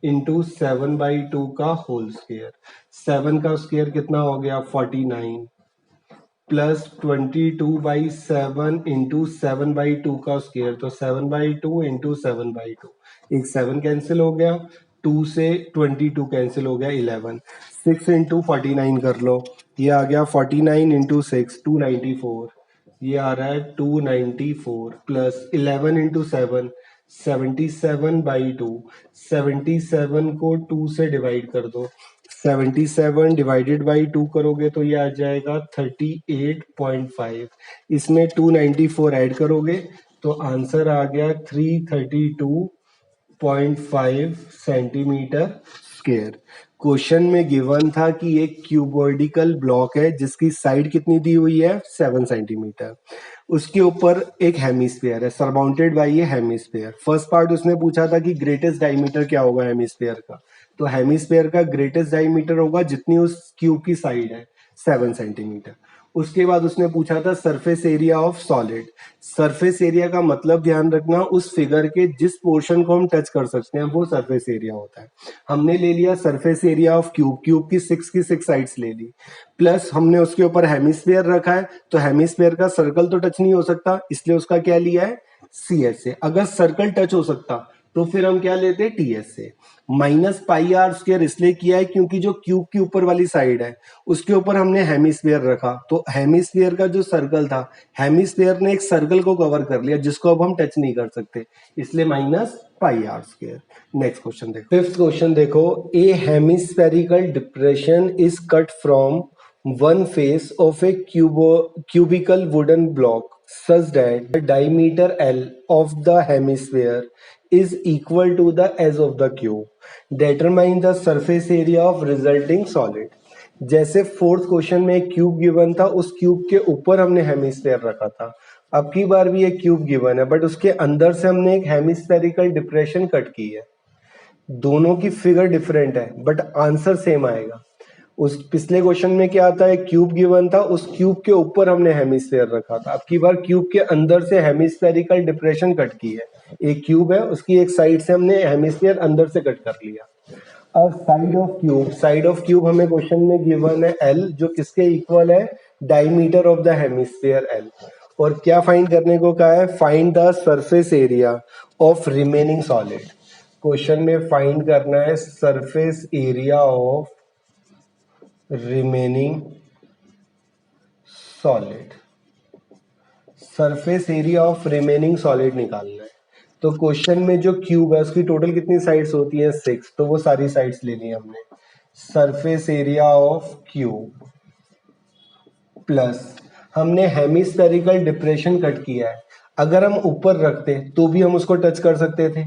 इंटू 7/2 का होल स्क्वायर। 7 का स्क्वायर कितना हो गया 49 प्लस 22/7 इंटू 7/2 का स्क्वायर, तो 7/2 इंटू 7/2, एक 7 कैंसिल हो गया, 2 से 22 कैंसिल हो गया 11, 6 इंटू 49 कर लो, ये आ गया 49 इंटू 6 294, ये आ रहा है 294 प्लस 11 इंटू 7 77/2, 77 को 2 से डिवाइड कर दो, 77 डिवाइडेड बाई 2 करोगे तो ये आ जाएगा 38.5, इसमें 294 ऐड करोगे तो आंसर आ गया 332.5 सेंटीमीटर स्क्वायर। क्वेश्चन में गिवन था कि एक क्यूबॉइडिकल ब्लॉक है जिसकी साइड कितनी दी हुई है 7 सेंटीमीटर, उसके ऊपर एक हेमिस्फीयर है सरमाउंटेड बाय ये हेमिस्फीयर। फर्स्ट पार्ट उसने पूछा था कि ग्रेटेस्ट डायमीटर क्या होगा हेमिस्फीयर का, तो हेमिस्फीयर का ग्रेटेस्ट डायमीटर होगा जितनी उस क्यूब की साइड है 7 सेंटीमीटर। उसके बाद उसने पूछा था surface area of solid, surface area का मतलब ध्यान रखना उस फिगर के जिस पोर्शन को हम टच कर सकते हैं वो सरफेस एरिया होता है। हमने ले लिया surface area of cube, cube की 6 की 6 साइड्स ले ली, प्लस हमने उसके ऊपर हेमिस्फीयर रखा है, तो हेमिस्फीयर का सर्कल तो टच नहीं हो सकता, इसलिए उसका क्या लिया है सी एस ए। अगर सर्कल टच हो सकता तो फिर हम क्या लेते टी एस से। माइनस पाई आर स्क्वायर इसलिए किया है क्योंकि जो क्यूब की ऊपर वाली साइड है उसके ऊपर हमने हेमिस्फीयर रखा, तो हेमिस्फीयर का जो सर्कल था, हेमिस्फीयर ने एक सर्कल को कवर कर लिया जिसको अब हम टच नहीं कर सकते, इसलिए minus pi are square. Next question देखो, फिफ्थ क्वेश्चन देखो, a hemispherical depression is cut from one face of a cubical wooden block such that the diameter L of the hemisphere is equal to the edge of the cube. Determine the surface area of resulting solid. जैसे फोर्थ क्वेश्चन में एक क्यूब गिवन था, उस क्यूब के ऊपर हमने हेमिस्फेयर रखा था, अब की बार भी एक क्यूब गिवन है बट उसके अंदर से हमने एक हेमिस्फेरिकल डिप्रेशन कट की है। दोनों की फिगर डिफरेंट है बट आंसर सेम आएगा। उस पिछले क्वेश्चन में क्या आता है, क्यूब गिवन था, उस क्यूब के ऊपर हमने हेमिस्फेयर रखा था, अब की बार क्यूब के अंदर से हेमिस्फेरिकल डिप्रेशन कट की है। एक क्यूब है, उसकी एक साइड से हमने हेमिस्फेयर अंदर से कट कर लिया। अब साइड ऑफ क्यूब हमें क्वेश्चन में गिवन है एल, जो किसके इक्वल है, diameter of the hemisphere L. और क्या फाइंड करने को कहा है, find the surface area of remaining solid. Question में फाइंड करना है surface area of remaining solid, surface area of remaining solid निकालना है। तो क्वेश्चन में जो क्यूब है उसकी टोटल कितनी साइड्स होती है 6, तो वो सारी साइड्स लेनी है हमने। Surface area of cube plus हमने हेमिस्फेरिकल डिप्रेशन कट किया है, अगर हम ऊपर रखते तो भी हम उसको टच कर सकते थे,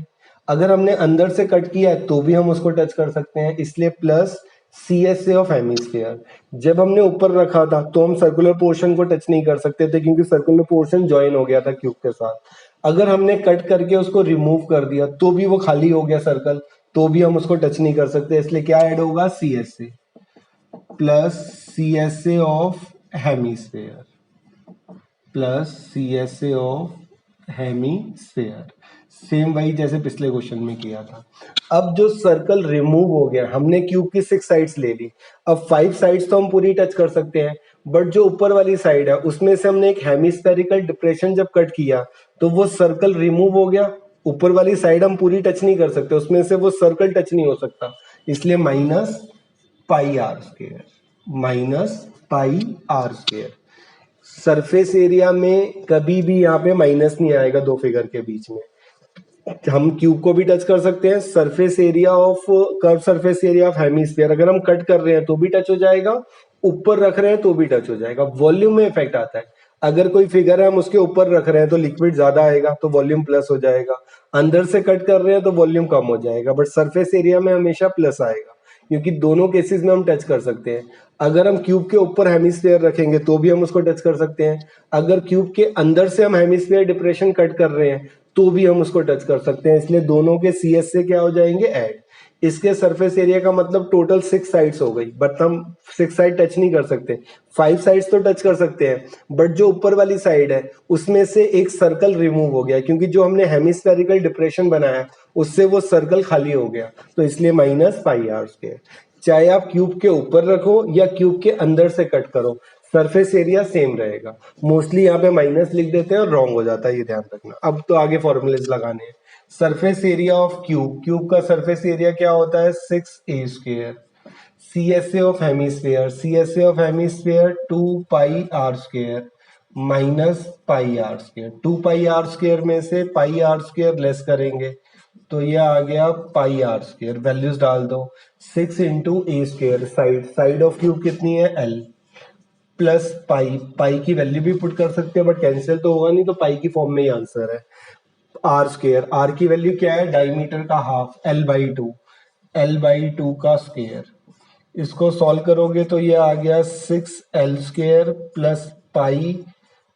अगर हमने अंदर से कट किया है तो भी हम उसको टच कर सकते हैं, इसलिए plus C S A of hemisphere. जब हमने ऊपर रखा था तो हम सर्कुलर पोर्शन को टच नहीं कर सकते थे क्योंकि सर्कुलर पोर्शन ज्वाइन हो गया था क्यूब के साथ। अगर हमने कट करके उसको रिमूव कर दिया तो भी वो खाली हो गया सर्कल, तो भी हम उसको टच नहीं कर सकते, इसलिए क्या ऐड होगा, C S A plus C S A of hemisphere plus C S A of hemisphere. Same वही जैसे पिछले क्वेश्चन में किया था। अब जो सर्कल रिमूव हो गया, हमने क्यूब की 6 साइड्स ले ली, अब 5 साइड्स तो हम पूरी टच कर सकते हैं, बट जो ऊपर वाली साइड है उसमें से हमने एक हेमिस्फेरिकल डिप्रेशन जब कट किया तो वो सर्कल रिमूव हो गया, ऊपर वाली साइड हम पूरी टच नहीं कर सकते, उसमें से वो सर्कल टच नहीं हो सकता, इसलिए minus pi are square, minus pi are square. Surface area में कभी भी यहाँ पे माइनस नहीं आएगा दो फिगर के बीच में, हम क्यूब को भी टच कर सकते हैं। Surface area of curve, surface area of hemisphere अगर हम कट कर रहे हैं तो भी टच हो जाएगा, ऊपर रख रहे हैं तो भी टच हो जाएगा। वॉल्यूम में इफेक्ट आता है, अगर कोई फिगर है हम उसके ऊपर रख रहे हैं तो लिक्विड ज्यादा आएगा तो वॉल्यूम प्लस हो जाएगा, अंदर से कट कर रहे हैं तो वॉल्यूम कम हो जाएगा, बट सरफेस एरिया में हमेशा प्लस आएगा क्योंकि दोनों केसेस में हम टच कर सकते हैं। अगर हम क्यूब के ऊपर हेमिस्फीयर रखेंगे तो भी हम उसको टच कर सकते हैं, अगर क्यूब के अंदर से हम हेमिस्फीयर डिप्रेशन कट कर रहे हैं तो भी हम उसको टच कर सकते हैं, इसलिए दोनों के सी एस से क्या हो जाएंगे, ऐड। इसके सरफेस एरिया का मतलब टोटल 6 साइड्स हो गई, बट हम 6 साइड टच नहीं कर सकते, 5 साइड्स तो टच कर सकते हैं, बट जो ऊपर वाली साइड है उसमें से एक सर्कल रिमूव हो गया क्योंकि जो हमने हेमिस्फेरिकल डिप्रेशन बनाया उससे वो सर्कल खाली हो गया, तो इसलिए माइनस पाई आर स्क्वायर। चाहे आप क्यूब के ऊपर रखो या क्यूब के अंदर से कट करो, सरफेस एरिया सेम रहेगा। मोस्टली यहाँ पे माइनस लिख देते हैं और रॉन्ग हो जाता है, ये ध्यान रखना। अब तो आगे फॉर्मूलेज लगाने हैं। Surface area of cube, cube का सरफेस एरिया क्या होता है, 6a square. C S A of hemisphere, C S A of hemisphere 2 pi are square minus pi are square. 2 pi are square में से पाई आर स्क्वायर लेस करेंगे तो ये आ गया पाई आर स्क्वायर, वैल्यूज डाल दो। 6 into A square, side side of cube कितनी है, एल, प्लस पाई, पाई की वैल्यू भी पुट कर सकते हैं बट कैंसिल तो होगा नहीं, तो पाई की फॉर्म में ही आंसर है। आर स्क्वायर, आर की वैल्यू क्या है, डायमीटर का half, L by two, L by two का स्क्वायर। इसको सॉल्व करोगे तो ये आ गया 6 L square plus pi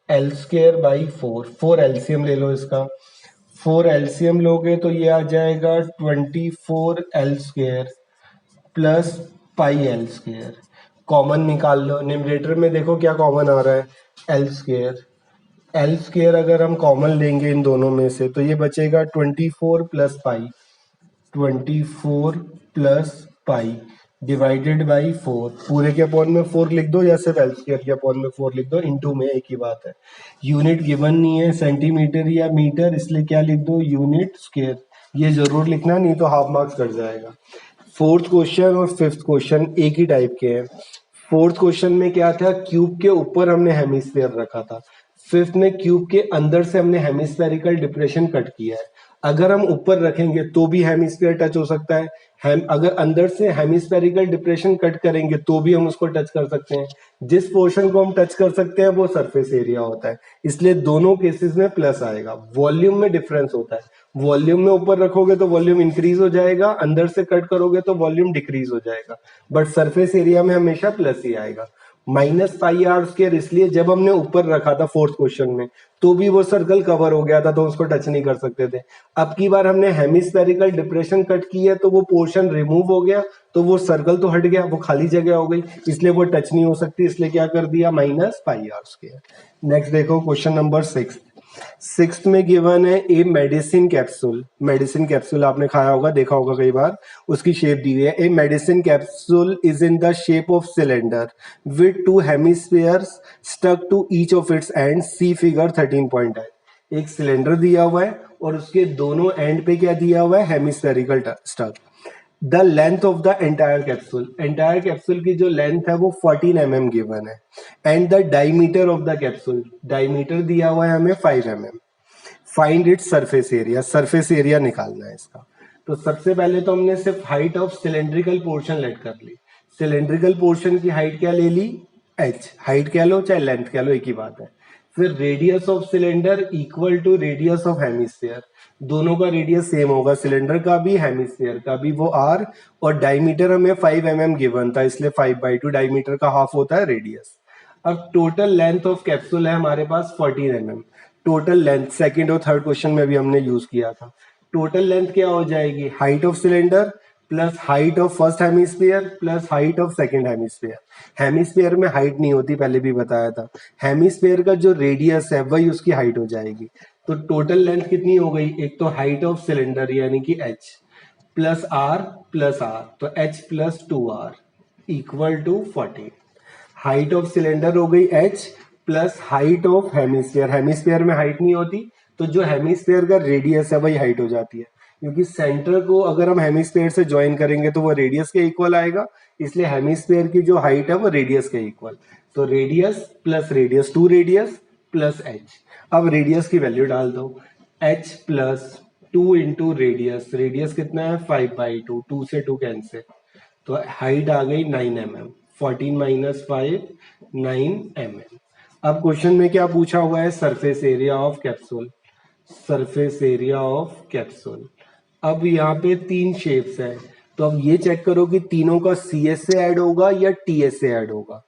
L square by 4, 4 LCM ले लो इसका, 4 एलसीएम लोगे तो ये आ जाएगा 24 L square plus pi L square. Common निकाल लो, न्यूमरेटर में देखो क्या कॉमन आ रहा है, एल स्क्वायर। एल स्क्वायर अगर हम कॉमन लेंगे इन दोनों में से तो ये बचेगा 24 plus pi, 24 plus pi divided by 4, पूरे के अपॉन में 4 लिख दो या सिर्फ एल स्क्वायर के अपॉन में 4 लिख दो, इनटू में एक ही बात है। यूनिट गिवन नहीं है सेंटीमीटर या मीटर, इसलिए क्या लिख दो, यूनिट स्क्वायर। ये जरूर लिखना, नहीं तो हाफ मार्क्स कट जाएगा। फोर्थ क्वेश्चन और फिफ्थ क्वेश्चन एक ही टाइप के हैं। फोर्थ क्वेश्चन में क्या था, क्यूब के ऊपर हमने हेमिस्फीयर रखा था, फिफ्थ में क्यूब के अंदर से हमने हेमिस्फेरिकल डिप्रेशन कट किया है। अगर हम ऊपर रखेंगे तो भी हेमिस्फीयर टच हो सकता है, अगर अंदर से हेमिस्फेरिकल डिप्रेशन कट करेंगे तो भी हम उसको टच कर सकते हैं। जिस पोर्शन को हम टच कर सकते हैं वो सरफेस एरिया होता है, इसलिए दोनों केसेस में प्लस आएगा। वॉल्यूम में डिफरेंस होता है, वॉल्यूम में ऊपर रखोगे तो वॉल्यूम इंक्रीज हो जाएगा, अंदर से कट करोगे तो वॉल्यूम डिक्रीज हो जाएगा, बट सरफेस एरिया में हमेशा प्लस ही आएगा। माइनस पाई आर स्क्वायर इसलिए जब हमने ऊपर रखा था फोर्थ क्वेश्चन में तो भी वो सर्कल कवर हो गया था तो उसको टच नहीं कर सकते थे। अब की बार हमने हेमिस्फेरिकल डिप्रेशन कट की है तो वो पोर्शन रिमूव हो गया, तो वो सर्कल तो हट गया, वो खाली जगह हो गई, इसलिए वो टच नहीं हो सकती, इसलिए क्या कर दिया, minus pi are square. Next देखो क्वेश्चन नंबर 6। सिक्स्थ में गिवन है a medicine capsule, medicine capsule आपने खाया होगा, देखा होगा कई बार, उसकी शेप दी हुई है। A medicine capsule is in the shape of cylinder with 2 hemispheres stuck to each of its end, see figure 13.8। एक सिलेंडर दिया हुआ है और उसके दोनों एंड पे क्या दिया हुआ है, hemispherical stuck. The length of the entire capsule, entire capsule की जो लेंथ है वो 14 mm गिवन है, and the diameter of the capsule, diameter दिया हुआ है हमें 5 mm। Find its surface area, surface area निकालना है इसका। तो सबसे पहले तो हमने सिर्फ height of cylindrical portion let कर ली, सिलेंड्रिकल पोर्शन की हाइट क्या ले ली, h, हाइट कह लो चाहे लेंथ कह लो एक ही बात है। फिर radius of cylinder equal to radius of hemisphere, दोनों का रेडियस सेम होगा, सिलेंडर का भी हेमिस्फीयर का भी, वो r, और डायमीटर हमें 5 mm गिवन था इसलिए 5/2 डायमीटर का हाफ होता है रेडियस। अब टोटल लेंथ ऑफ कैप्सूल है हमारे पास 14 mm, टोटल लेंथ सेकंड और थर्ड क्वेश्चन में भी हमने यूज किया था। टोटल लेंथ क्या हो जाएगी, height of cylinder plus height of first hemisphere plus height of second hemisphere. Hemisphere में हाइट नहीं होती, पहले भी बताया था, हेमिस्फीयर का जो रेडियस है वही उसकी हाइट हो जाएगी। तो टोटल लेंथ कितनी हो गई, एक तो हाइट ऑफ सिलेंडर यानी कि h प्लस r, तो h plus 2r equal to 40। Height of cylinder हो गई h plus height of hemisphere, hemisphere में हाइट नहीं होती तो जो हेमिस्फीयर का रेडियस है वही हाइट हो जाती है, क्योंकि सेंटर को अगर हम हेमिस्फीयर से ज्वाइन करेंगे तो वो रेडियस के इक्वल आएगा, इसलिए हेमिस्फीयर की जो हाइट है वो रेडियस के इक्वल। तो radius plus radius, 2 radius plus h। अब रेडियस की वैल्यू डाल दो, h plus 2 into radius, radius कितना है 5/2, 2 से 2 कैंसिल, तो हाइट आ गई 9 mm, 14 माइनस 5 9 mm। अब क्वेश्चन में क्या पूछा हुआ है, surface area of capsule, surface area of capsule. अब यहाँ पे 3 शेप्स है, तो अब ये चेक करो कि तीनों का सी एस से ऐड होगा या टी एस से ऐड होगा।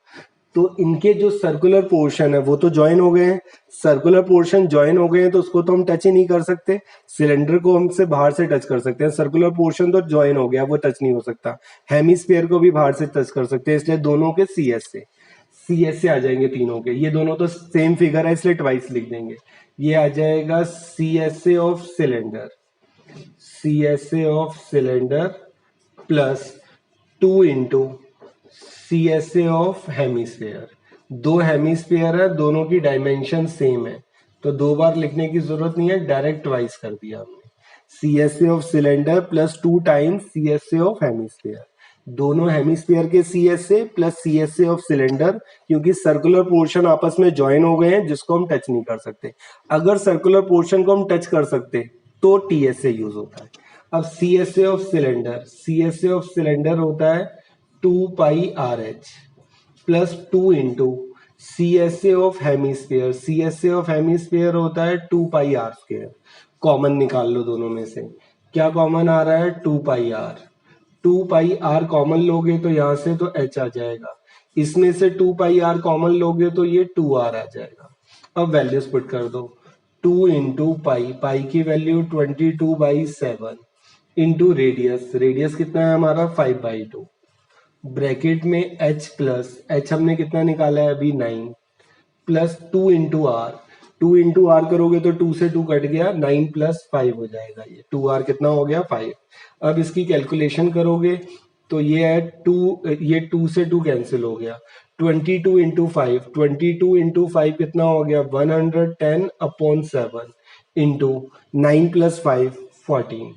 तो इनके जो सर्कुलर पोर्शन है वो तो ज्वाइन हो गए हैं, सर्कुलर पोर्शन ज्वाइन हो गए हैं तो उसको तो हम टच ही नहीं कर सकते, सिलेंडर को हमसे बाहर से टच कर सकते हैं, सर्कुलर पोर्शन तो ज्वाइन हो गया वो टच नहीं हो सकता, हेमिस्फीयर को भी बाहर से टच कर सकते हैं, इसलिए दोनों के सी एस से आ जाएंगे तीनों के। ये दोनों तो सेम फिगर है इसलिए ट्वाइस लिख देंगे, ये आ जाएगा C S A of cylinder, C S A of cylinder plus 2 into C S A of hemisphere. दो हेमिस्फीयर है, दोनों की डायमेंशन सेम है तो 2 बार लिखने की जरूरत नहीं है, डायरेक्ट वाइज कर दिया हमने, C S A of cylinder plus 2 times C S A of hemisphere, दोनों हेमिस्फीयर के C S A plus C S A of cylinder, क्योंकि सर्कुलर पोर्शन आपस में ज्वाइन हो गए हैं जिसको हम टच नहीं कर सकते, अगर सर्कुलर पोर्शन को हम टच कर सकते तो टी एस ए यूज होता है। अब C S A of cylinder, C S A of cylinder होता है 2 pi R H plus 2 into C S A of hemisphere, C S A of hemisphere होता है 2 पाई आर स्क्वायर, कॉमन निकाल लो दोनों में से, क्या कॉमन आ रहा है 2 pi R, 2 pi R common लोगे तो यहां से तो h आ जाएगा, इसमें से 2 पाई आर कॉमन लोगे तो ये 2r आ जाएगा। अब वैल्यूज पुट कर दो, 2 इंटू पाई, पाई की वैल्यू 22/7 इंटू रेडियस, रेडियस कितना है हमारा 5/2, ब्रैकेट में h प्लस h हमने कितना निकाला है अभी 9 plus 2 into r, 2 into r करोगे तो 2 से 2 कट गया, 9 प्लस 5 हो जाएगा, ये 2r कितना हो गया 5। अब इसकी कैलकुलेशन करोगे तो ये है 2, ये 2 से 2 कैंसिल हो गया, 22 इंटू 5, 22 इंटू 5 कितना हो गया 110/7 इंटू 9 प्लस 5 14,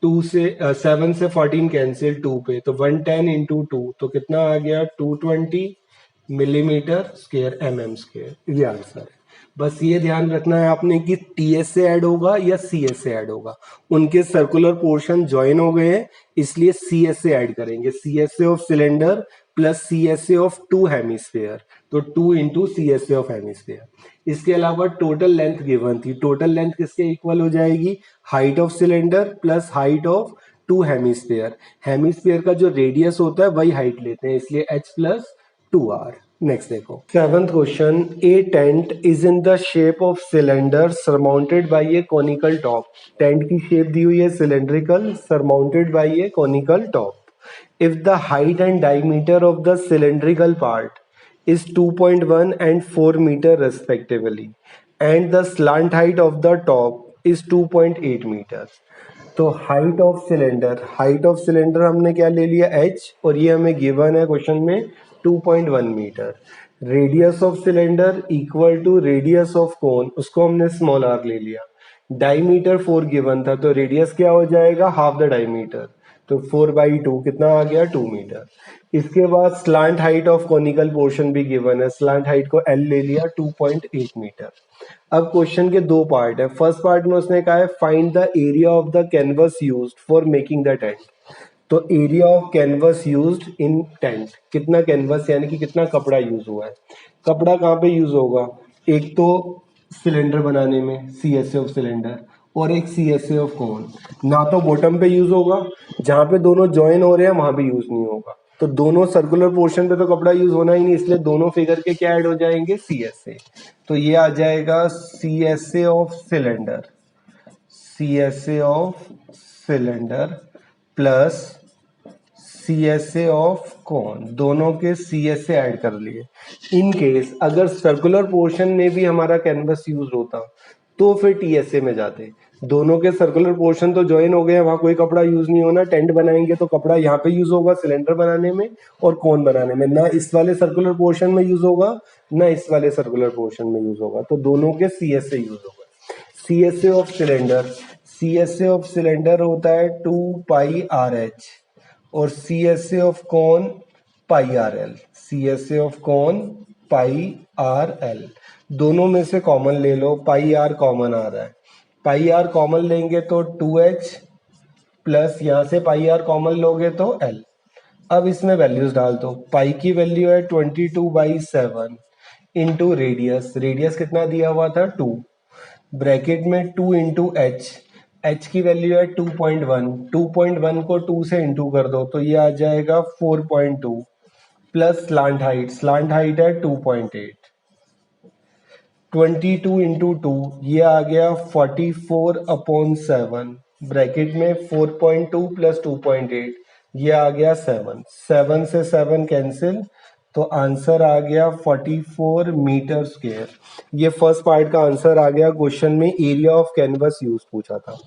2 से 7 से 14 कैंसिल 2 पे तो 110 इंटू 2 तो कितना आ गया 220 मिलीमीटर स्क्वायर mm स्क्वायर, ये आंसर है। बस ये ध्यान रखना है आपने कि टी एस से ऐड होगा या सी एस से ऐड होगा, उनके सर्कुलर पोर्शन ज्वाइन हो गए हैं इसलिए सी एस से ऐड करेंगे, C S A of cylinder plus C S A of 2 hemisphere, तो 2 into C S A of hemisphere. इसके अलावा टोटल लेंथ गिवन थी, टोटल लेंथ किसके इक्वल हो जाएगी, height of cylinder plus height of 2 hemisphere, hemisphere का जो रेडियस होता है वही हाइट लेते हैं इसलिए h प्लस 2r। नेक्स्ट देखो 7th question, A tent is in the shape of cylinder surmounted bye A conical top, tent की शेप दी हुई है cylindrical, surmounted bye A conical top. If the height and diameter of the cylindrical part is 2.1 and 4 meter respectively, and the slant height of the top is 2.8 meters, तो height of cylinder, height of cylinder हमने क्या ले लिया h और ये हमें गिवन है क्वेश्चन में 2.1 metre, radius of cylinder equal to radius of cone, उसको हमने स्मॉल r ले लिया, डायमीटर 4 गिवन था तो रेडियस क्या हो जाएगा हाफ द डायमीटर, तो 4/2 कितना आ गया 2 मीटर। इसके बाद slant height of conical portion भी गिवन है, स्लांट हाइट को L ले लिया 2.8 मीटर। अब क्वेश्चन के दो पार्ट है, फर्स्ट पार्ट में उसने कहा है find the area of the canvas used for making the tent, तो area of canvas used in tent, कितना कैनवस यानी कि कितना कपड़ा यूज हुआ है। कपड़ा कहाँ पे यूज होगा, एक तो सिलेंडर बनाने में CSA ऑफ सिलेंडर, और एक CSA ऑफ कोन। ना तो बॉटम पे यूज होगा, जहाँ पे दोनों ज्वाइन हो रहे हैं वहां पे यूज नहीं होगा। तो दोनों सर्कुलर पोर्शन पे तो कपड़ा यूज होना ही नहीं, इसलिए दोनों फिगर के क्या ऐड हो जाएंगे, CSA। तो ये आ जाएगा CSA of cylinder, CSA of cylinder plus CSA of कौन, दोनों के CSA ऐड कर लिए। इन केस अगर सर्कुलर पोर्शन में भी हमारा कैनवस यूज होता तो फिर TSA में जाते। दोनों के सर्कुलर पोर्शन तो ज्वाइन हो गए, वहां कोई कपड़ा यूज नहीं होना। टेंट बनाएंगे तो कपड़ा यहाँ पे यूज होगा सिलेंडर बनाने में और कोन बनाने में, ना इस वाले सर्कुलर पोर्शन में यूज होगा ना इस वाले सर्कुलर पोर्शन में यूज होगा। तो दोनों के CSA यूज होगा। CSA of cylinder, CSA of cylinder होता है 2πRH और CSA ऑफ कौन πRL, CSA ऑफ कौन πRL। दोनों में से कॉमन ले लो, πR कॉमन आ रहा है, πR कॉमन लेंगे तो 2H प्लस यहाँ से πR कॉमन लोगे तो L। अब इसमें वैल्यूज डाल दो, पाई की वैल्यू है 22/7 इंटू रेडियस, रेडियस कितना दिया हुआ था 2, ब्रैकेट में 2 इंटू एच, एच की वैल्यू है 2.1, 2.1 को 2 से इंटू कर दो तो ये आ जाएगा 4.2 प्लस स्लांट हाइट है 2.8, 22 इंटू 2 ये आ गया 44/7, ब्रैकेट में 4.2 प्लस 2.8 ये आ गया 7, 7 से 7 कैंसिल, तो आंसर आ गया 44 मीटर स्क्वायर। ये फर्स्ट पार्ट का आंसर आ गया। क्वेश्चन में एरिया ऑफ कैनवस यूज पूछा था।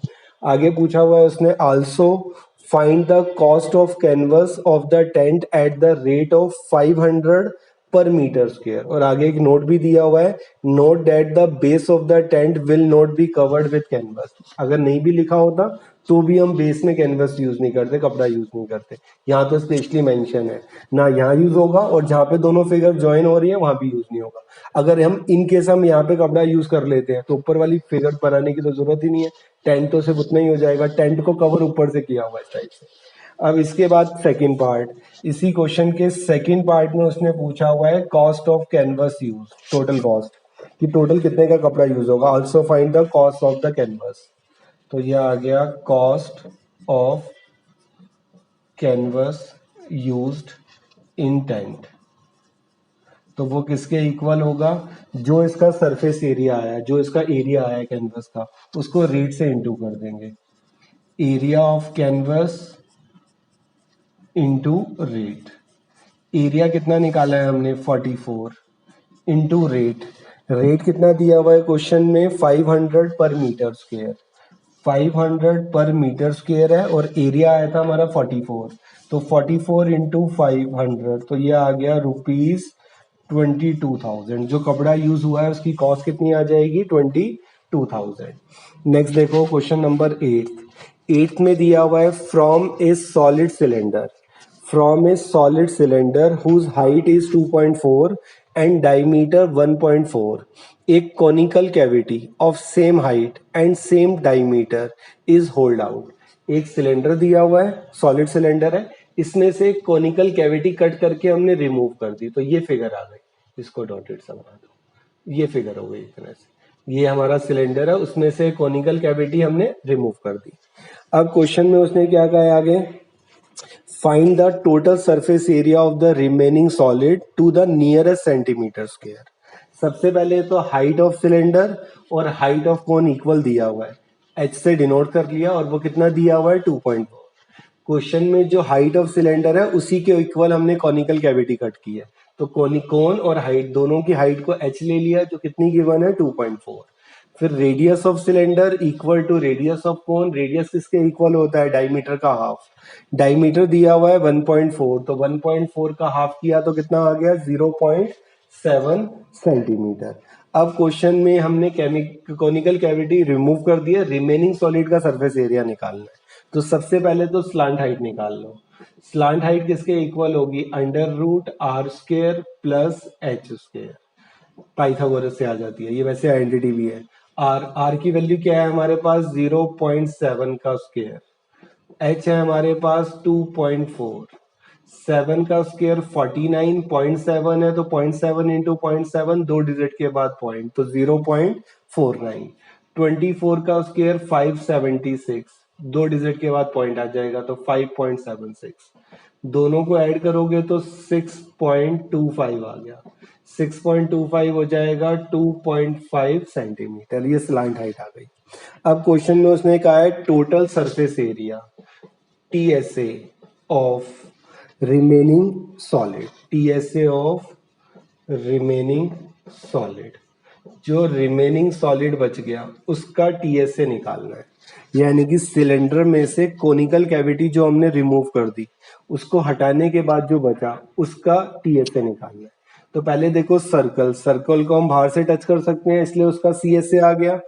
आगे पूछा हुआ है उसने, also find the cost of canvas of the tent at the rate of 500 पर मीटर स्क्वायर। और आगे एक नोट भी दिया हुआ है, note that the base of the tent will not be covered with canvas. अगर नहीं भी लिखा होता तो भी हम बेस में कैनवस यूज नहीं करते, कपड़ा यूज नहीं करते। यहाँ तो स्पेशली मेंशन है, ना यहाँ यूज होगा और जहाँ पे दोनों फिगर ज्वाइन हो रही है वहां भी यूज नहीं होगा। अगर हम इन केस हम यहाँ पे कपड़ा यूज कर लेते हैं तो ऊपर वाली फिगर बनाने की तो जरूरत ही नहीं है, टेंट तो सिर्फ उतना ही हो जाएगा। टेंट को कवर ऊपर से किया हुआ है इस टाइप से। अब इसके बाद सेकंड पार्ट, इसी क्वेश्चन के सेकंड पार्ट में उसने पूछा हुआ है cost of canvas use, total cost कि टोटल कितने का कपड़ा यूज होगा। Also find the cost of the canvas. तो ये आ गया cost of canvas used in tent, तो वो किसके इक्वल होगा, जो इसका सरफेस एरिया आया, जो इसका एरिया आया कैनवस का, उसको रेट से इंटू कर देंगे। Area of canvas into rate, area कितना निकाला है हमने 44 इंटू रेट, रेट कितना दिया हुआ है क्वेश्चन में 500 पर मीटर स्क्वायर, 500 पर मीटर स्क्वायर है और एरिया आया था हमारा 44, तो 44 इंटू 500 तो ये आ गया ₹22,000। जो कपड़ा यूज हुआ है उसकी कॉस्ट कितनी आ जाएगी 22,000। नेक्स्ट देखो क्वेश्चन नंबर 8 में दिया हुआ है from A solid cylinder, from a solid cylinder whose height is 2.4 and diameter 1.4, a conical cavity of same height and same diameter is hold out। एक सिलेंडर दिया हुआ है, सॉलिड सिलेंडर है, इसमें से एक कॉनिकल कैविटी कट करके हमने रिमूव कर दी, तो ये फिगर आ गई। इसको डॉटेड सा बना दो, ये फिगर हो गई इस तरह से। ये हमारा सिलेंडर है, उसमें से कॉनिकल कैविटी हमने रिमूव कर दी। अब क्वेश्चन में उसने क्या कहा है आगे, find the total surface area of the remaining solid to the nearest centimeter square। सबसे पहले तो हाइट ऑफ सिलेंडर और हाइट ऑफ कोन इक्वल दिया हुआ है, एच से डिनोट कर लिया और वो कितना दिया हुआ है 2.4। क्वेश्चन में जो हाइट ऑफ सिलेंडर है उसी के इक्वल हमने कॉनिकल कैविटी कट की है, तो कोन और हाइट दोनों की हाइट को एच ले लिया जो कितनी गिवन है 2.4। फिर radius of cylinder equal to radius of cone, radius किसके इक्वल होता है डायमीटर का हाफ, डायमीटर दिया हुआ है 1.4, तो 1.4 का हाफ किया तो कितना आ गया 0.7 सेंटीमीटर। अब क्वेश्चन में हमने कॉनिकल कैविटी रिमूव कर दिया, रिमेनिंग सॉलिड का सरफेस एरिया निकालना है। तो सबसे पहले तो स्लांट हाइट निकाल लो। स्लांट हाइट किसके इक्वल होगी, √r² प्लस h², पाइथागोरस से आ जाती है, ये वैसे आइडेंटिटी भी है। आर की वैल्यू क्या है हमारे पास 0.7 का स्क्वायर, h है हमारे पास 2.4, 7 का स्क्वायर 49, 0.7 है तो 0.7 इंटू 0.7 दो डिजिट के बाद पॉइंट तो 0.49, 24 का स्क्वायर 576, दो डिजिट के बाद पॉइंट आ जाएगा तो 5.76, दोनों को ऐड करोगे तो 6.25 आ गया, 6.25 हो जाएगा 2.5 सेंटीमीटर, ये स्लांट हाइट आ गई। अब क्वेश्चन में उसने कहा है total surface area TSA of remaining solid, TSA of remaining solid, जो रिमेनिंग सॉलिड बच गया उसका TSA निकालना है, यानी कि सिलेंडर में से कोनिकल कैविटी जो हमने रिमूव कर दी उसको हटाने के बाद जो बचा उसका TSA निकालना है। तो पहले देखो सर्कल, सर्कल को हम बाहर से टच कर सकते हैं इसलिए उसका CSA आ गया,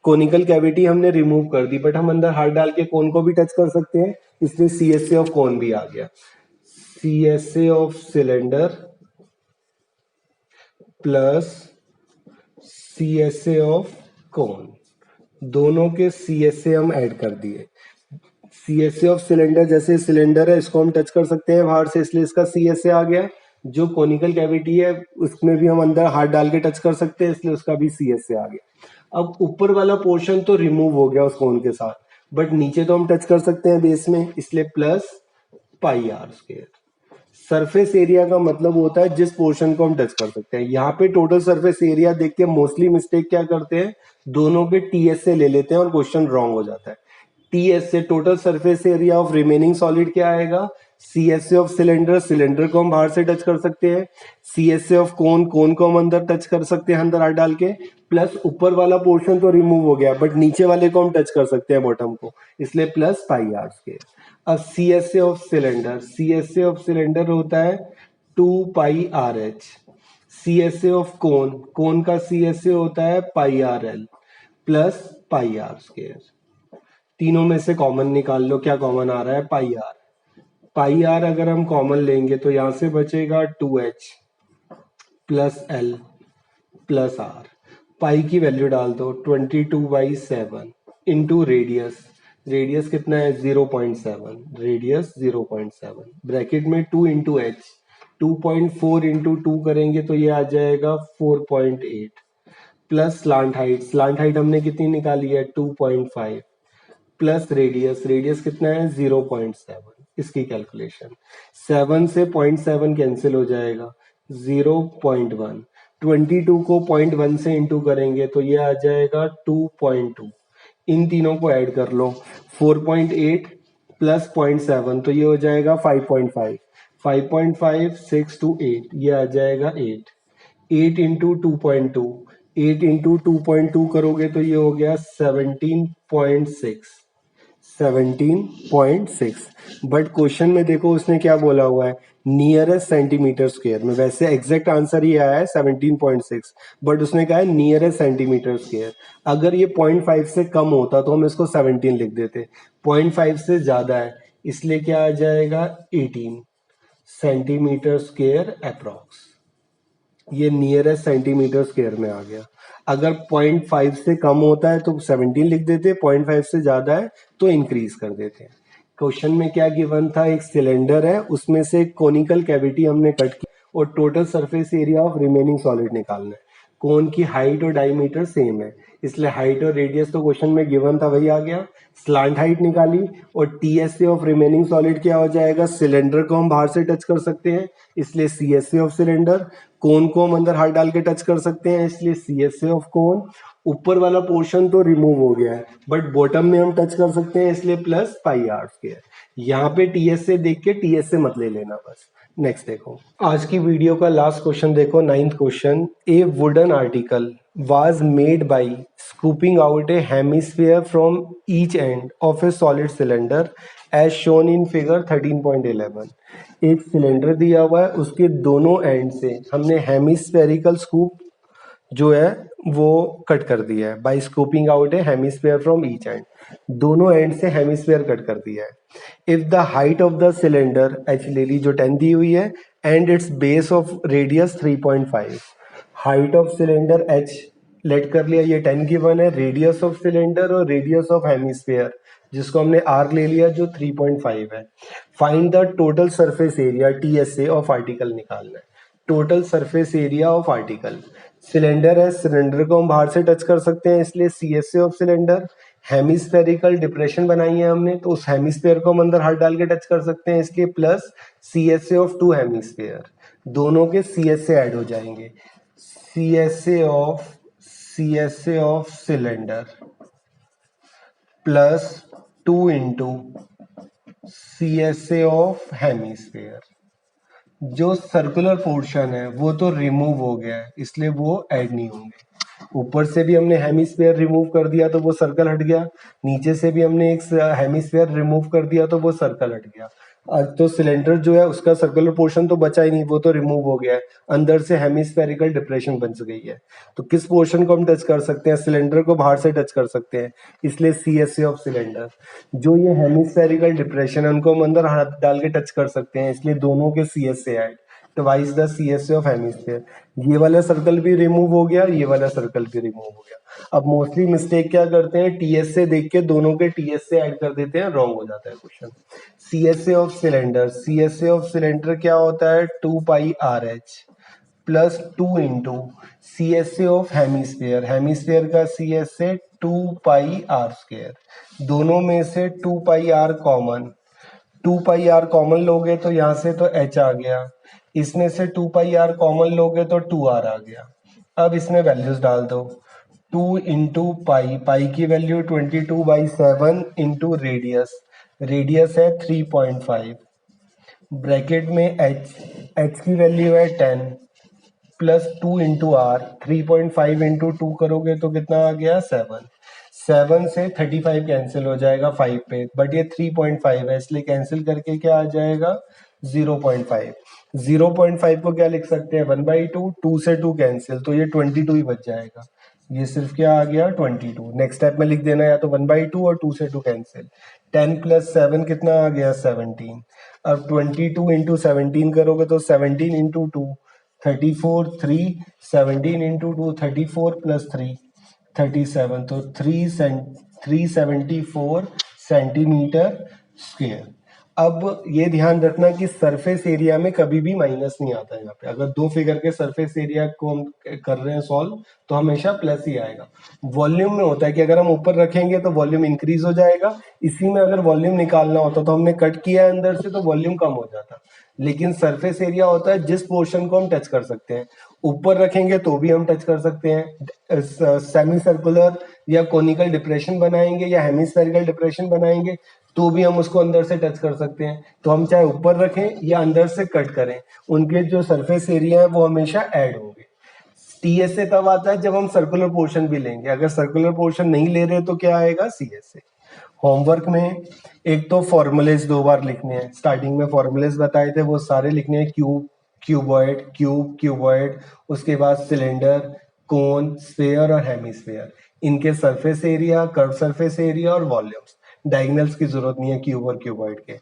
कोनिकल कैविटी हमने रिमूव कर दी बट हम अंदर हाथ डाल के कोन को भी टच कर सकते हैं इसलिए CSA ऑफ कोन भी आ गया, CSA of cylinder plus CSA of कोन, दोनों के CSA हम ऐड कर दिए। CSA ऑफ सिलेंडर, जैसे सिलेंडर है इसको हम टच कर सकते हैं बाहर से इसलिए इसका CSA आ गया, जो कोनिकल कैविटी है उसमें भी हम अंदर हाथ डाल के टच कर सकते हैं इसलिए उसका भी CSA आ गया। अब ऊपर वाला पोर्शन तो रिमूव हो गया उस कोन के साथ बट नीचे तो हम टच कर सकते हैं बेस में इसलिए plus pi are square. Surface area का मतलब होता है जिस पोर्शन को हम टच कर सकते हैं। यहाँ पे टोटल सरफेस एरिया देख के मोस्टली मिस्टेक क्या करते हैं, दोनों के TSA ले लेते हैं और क्वेश्चन रॉन्ग हो जाता है। TSA total surface area of remaining solid क्या आएगा, CSA ऑफ सिलेंडर, सिलेंडर को हम बाहर से टच कर सकते हैं, CSA ऑफ कोन, कोन को हम अंदर टच कर सकते हैं अंदर हाथ डाल के, प्लस ऊपर वाला पोर्शन तो रिमूव हो गया बट नीचे वाले को हम टच कर सकते हैं बॉटम को इसलिए प्लस पाई आर स्क्वायर। अब CSA of cylinder, CSA of cylinder होता है 2 pi R H, CSA of cone, cone का CSA होता है pi R L plus pi are square. तीनों में से कॉमन निकाल लो, क्या कॉमन आ रहा है, पाई आर, पाई आर अगर हम कॉमन लेंगे तो यहां से बचेगा 2h plus L plus R, pi की वैल्यू डाल दो 22/7 इंटू रेडियस, रेडियस कितना है 0.7, रेडियस 0.7 ब्रैकेट में 2 इंटू एच, 2.4 इंटू 2 करेंगे तो ये आ जाएगा 4.8 plus slant height, slant height हमने कितनी निकाली है 2.5 प्लस रेडियस, रेडियस कितना है 0.7, इसकी कैलकुलेशन 7 से 0.7 कैंसिल हो जाएगा 0.1, 22 को 0.1 से इंटू करेंगे तो ये आ जाएगा 2.2, इन तीनों को ऐड कर लो 4.8 प्लस 0.7 तो ये हो जाएगा 5.5, 5.5 6 to 8 ये आ जाएगा 8, 8 इंटू 2.2, 8 इंटू 2.2 करोगे तो ये हो गया 17.6, 17.6। बट क्वेश्चन में देखो उसने क्या बोला हुआ है, नियरेस्ट सेंटीमीटर स्क्वायर में, वैसे एग्जैक्ट आंसर ही आया है 17.6 बट उसने कहा है नियरेस्ट सेंटीमीटर स्क्वायर। अगर ये 0.5 से कम होता तो हम इसको 17 लिख देते, 0.5 से ज्यादा है इसलिए क्या आ जाएगा 18 सेंटीमीटर स्क्वायर अप्रॉक्स, ये नियरेस्ट सेंटीमीटर स्क्वायर में आ गया। अगर 0.5 से कम होता है तो 17 लिख देते, 0.5 से ज्यादा है तो इंक्रीज कर देते हैं। क्वेश्चन में क्या गिवन था, एक सिलेंडर है उसमें से एक कोनिकल कैविटी हमने कट की और total surface area of remaining solid निकालना है। कोन की हाइट और डायमीटर सेम है इसलिए हाइट और रेडियस तो क्वेश्चन में गिवन था वही आ गया, स्लांट हाइट निकाली और TSA ऑफ रिमेनिंग सॉलिड क्या हो जाएगा, सिलेंडर को हम बाहर से टच कर सकते हैं इसलिए CSA ऑफ सिलेंडर, कोन को हम अंदर हाथ डाल के टच कर सकते हैं इसलिए CSA ऑफ कोन, ऊपर वाला पोर्शन तो रिमूव हो गया है बट बॉटम में हम टच कर सकते हैं इसलिए प्लस पाई आर स्क्वायर। यहाँ पे TSA देख के TSA मत ले लेना बस। नेक्स्ट देखो, आज की वीडियो का लास्ट क्वेश्चन देखो, 9th question, A wooden article was made by scooping out a hemisphere from each end of a solid cylinder as shown in figure 13.11। एक सिलेंडर दिया हुआ है उसके दोनों एंड से हमने हेमिस्फेरिकल स्कूप जो है वो कट कर दिया है, by scooping out a hemisphere from each end, दोनों एंड से हेमिस्फेयर कट कर दिया है। If the height of the cylinder, h ले ली जो 10 दी हुई है, and its base of radius 3.5, height of cylinder h let कर लिया, ये 10 गिवन है, रेडियस ऑफ सिलेंडर और रेडियस ऑफ हेमिस्फेयर जिसको हमने आर ले लिया जो 3.5 है। Find the total surface area TSA of article निकालना है। Total surface area of article, cylinder है, सिलेंडर को हम बाहर से टच कर सकते हैं इसलिए CSA of cylinder. Hemispherical depression बनाई है हमने तो उस हेमिस्फेयर को हम अंदर हाथ डाल के टच कर सकते हैं इसलिए plus CSA of two hemisphere, दोनों के सीएसए ऐड हो जाएंगे। CSA of cylinder plus 2 into CSA of hemisphere. जो सर्कुलर पोर्शन है वो तो रिमूव हो गया है इसलिए वो ऐड नहीं होंगे। ऊपर से भी हमने हेमिस्फीयर रिमूव कर दिया तो वो सर्कल हट गया, नीचे से भी हमने एक हेमिस्फीयर रिमूव कर दिया तो वो सर्कल हट गया। तो सिलेंडर जो है उसका सर्कुलर पोर्शन तो बचा ही नहीं, वो तो रिमूव हो गया है, अंदर से हेमिस्फेरिकल डिप्रेशन बन गई है। तो किस पोर्शन को हम टच कर सकते हैं? सिलेंडर को बाहर से टच कर सकते हैं इसलिए सीएसए ऑफ सिलेंडर। जो ये हेमिस्फेरिकल डिप्रेशन है उनको हम अंदर हाथ डाल के टच कर सकते हैं इसलिए दोनों के CSA add, twice the CSA of hemisphere. ये वाला सर्कल भी रिमूव हो गया, ये वाला सर्कल भी रिमूव हो गया। अब मोस्टली मिस्टेक क्या करते हैं, टीएसए देख के दोनों के टीएसए ऐड कर देते हैं, रॉन्ग हो जाता है question. CSA of cylinder, CSA of cylinder क्या होता है 2 pi R H plus 2 into CSA of hemisphere, hemisphere का सीएसए 2 पाई आर स्क्वायर। दोनों में से 2 pi R common, 2 pi R common लोगे तो यहाँ से तो एच आ गया, इसमें से 2 पाई आर कॉमन लोगे तो 2r आ गया। अब इसमें वैल्यूज डाल दो, 2 इंटू पाई, पाई की वैल्यू 22/7 इंटू रेडियस, रेडियस है 3.5, ब्रैकेट में एच, एच की वैल्यू है 10 प्लस 2 इंटू आर, 3.5 इंटू 2 करोगे तो कितना आ गया 7, 7 से 35 कैंसिल हो जाएगा 5 पे, बट ये 3.5 है इसलिए कैंसिल करके क्या आ जाएगा 0.5। 0.5 को क्या लिख सकते हैं 1/2, 2 से 2 कैंसिल तो ये 22 ही बच जाएगा, ये सिर्फ क्या आ गया 22। नेक्स्ट स्टेप में लिख देना या तो 1/2 और 2 से 2 कैंसिल, 10 प्लस 7 कितना आ गया 17। अब 22 इंटू 17 करोगे तो 17 इंटू 2 34, 3 17 इंटू 2 34 प्लस 3 37, तो 374 सेंटीमीटर स्क्वेयर। अब ये ध्यान रखना कि सरफेस एरिया में कभी भी माइनस नहीं आता है। यहाँ पे अगर दो फिगर के सरफेस एरिया को हम कर रहे हैं सॉल्व तो हमेशा प्लस ही आएगा। वॉल्यूम में होता है कि अगर हम ऊपर रखेंगे तो वॉल्यूम इंक्रीज हो जाएगा, इसी में अगर वॉल्यूम निकालना होता तो हमने कट किया है अंदर से तो वॉल्यूम कम हो जाता। लेकिन सरफेस एरिया होता है जिस पोर्शन को हम टच कर सकते हैं, ऊपर रखेंगे तो भी हम टच कर सकते हैं, सेमी सर्कुलर या कोनिकल डिप्रेशन बनाएंगे या हेमिस्फेरिकल डिप्रेशन बनाएंगे तो भी हम उसको अंदर से टच कर सकते हैं। तो हम चाहे ऊपर रखें या अंदर से कट करें, उनके जो सरफेस एरिया है वो हमेशा ऐड होंगे। टीएसए तब आता है जब हम सर्कुलर पोर्शन भी लेंगे, अगर सर्कुलर पोर्शन नहीं ले रहे तो क्या आएगा सीएसए। होमवर्क में एक तो फॉर्मूलेज 2 बार लिखने हैं, स्टार्टिंग में फॉर्मूलेज बताए थे वो सारे लिखने हैं, क्यूब, क्यूबॉइड, क्यूब, क्यूबॉइड, उसके बाद सिलेंडर, कोन, स्फीयर और हेमिस्फीयर, इनके surface area, curve surface area और वॉल्यूम्स। डायगोनल्स की जरूरत नहीं है क्यूब और क्यूबॉइड के,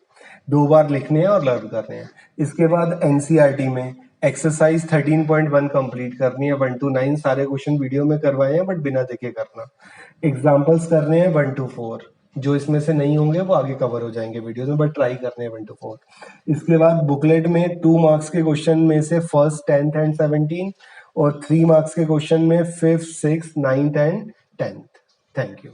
2 बार लिखने हैं और लर्न करने हैं। इसके बाद एनसीईआरटी में एक्सरसाइज 13.1 कंप्लीट करनी है, 1 to 9 सारे क्वेश्चन वीडियो में करवाए हैं बट बिना देखे करना। एग्जाम्पल्स करने हैं 1 to 4, जो इसमें से नहीं होंगे वो आगे कवर हो जाएंगे वीडियो में, बट ट्राई करने हैं 1 to 4। इसके बाद बुकलेट में 2 मार्क्स के क्वेश्चन में से फर्स्ट, 10th एंड 17 और 3 मार्क्स के क्वेश्चन में 5th, 6th, 9th and 10th। Thank you.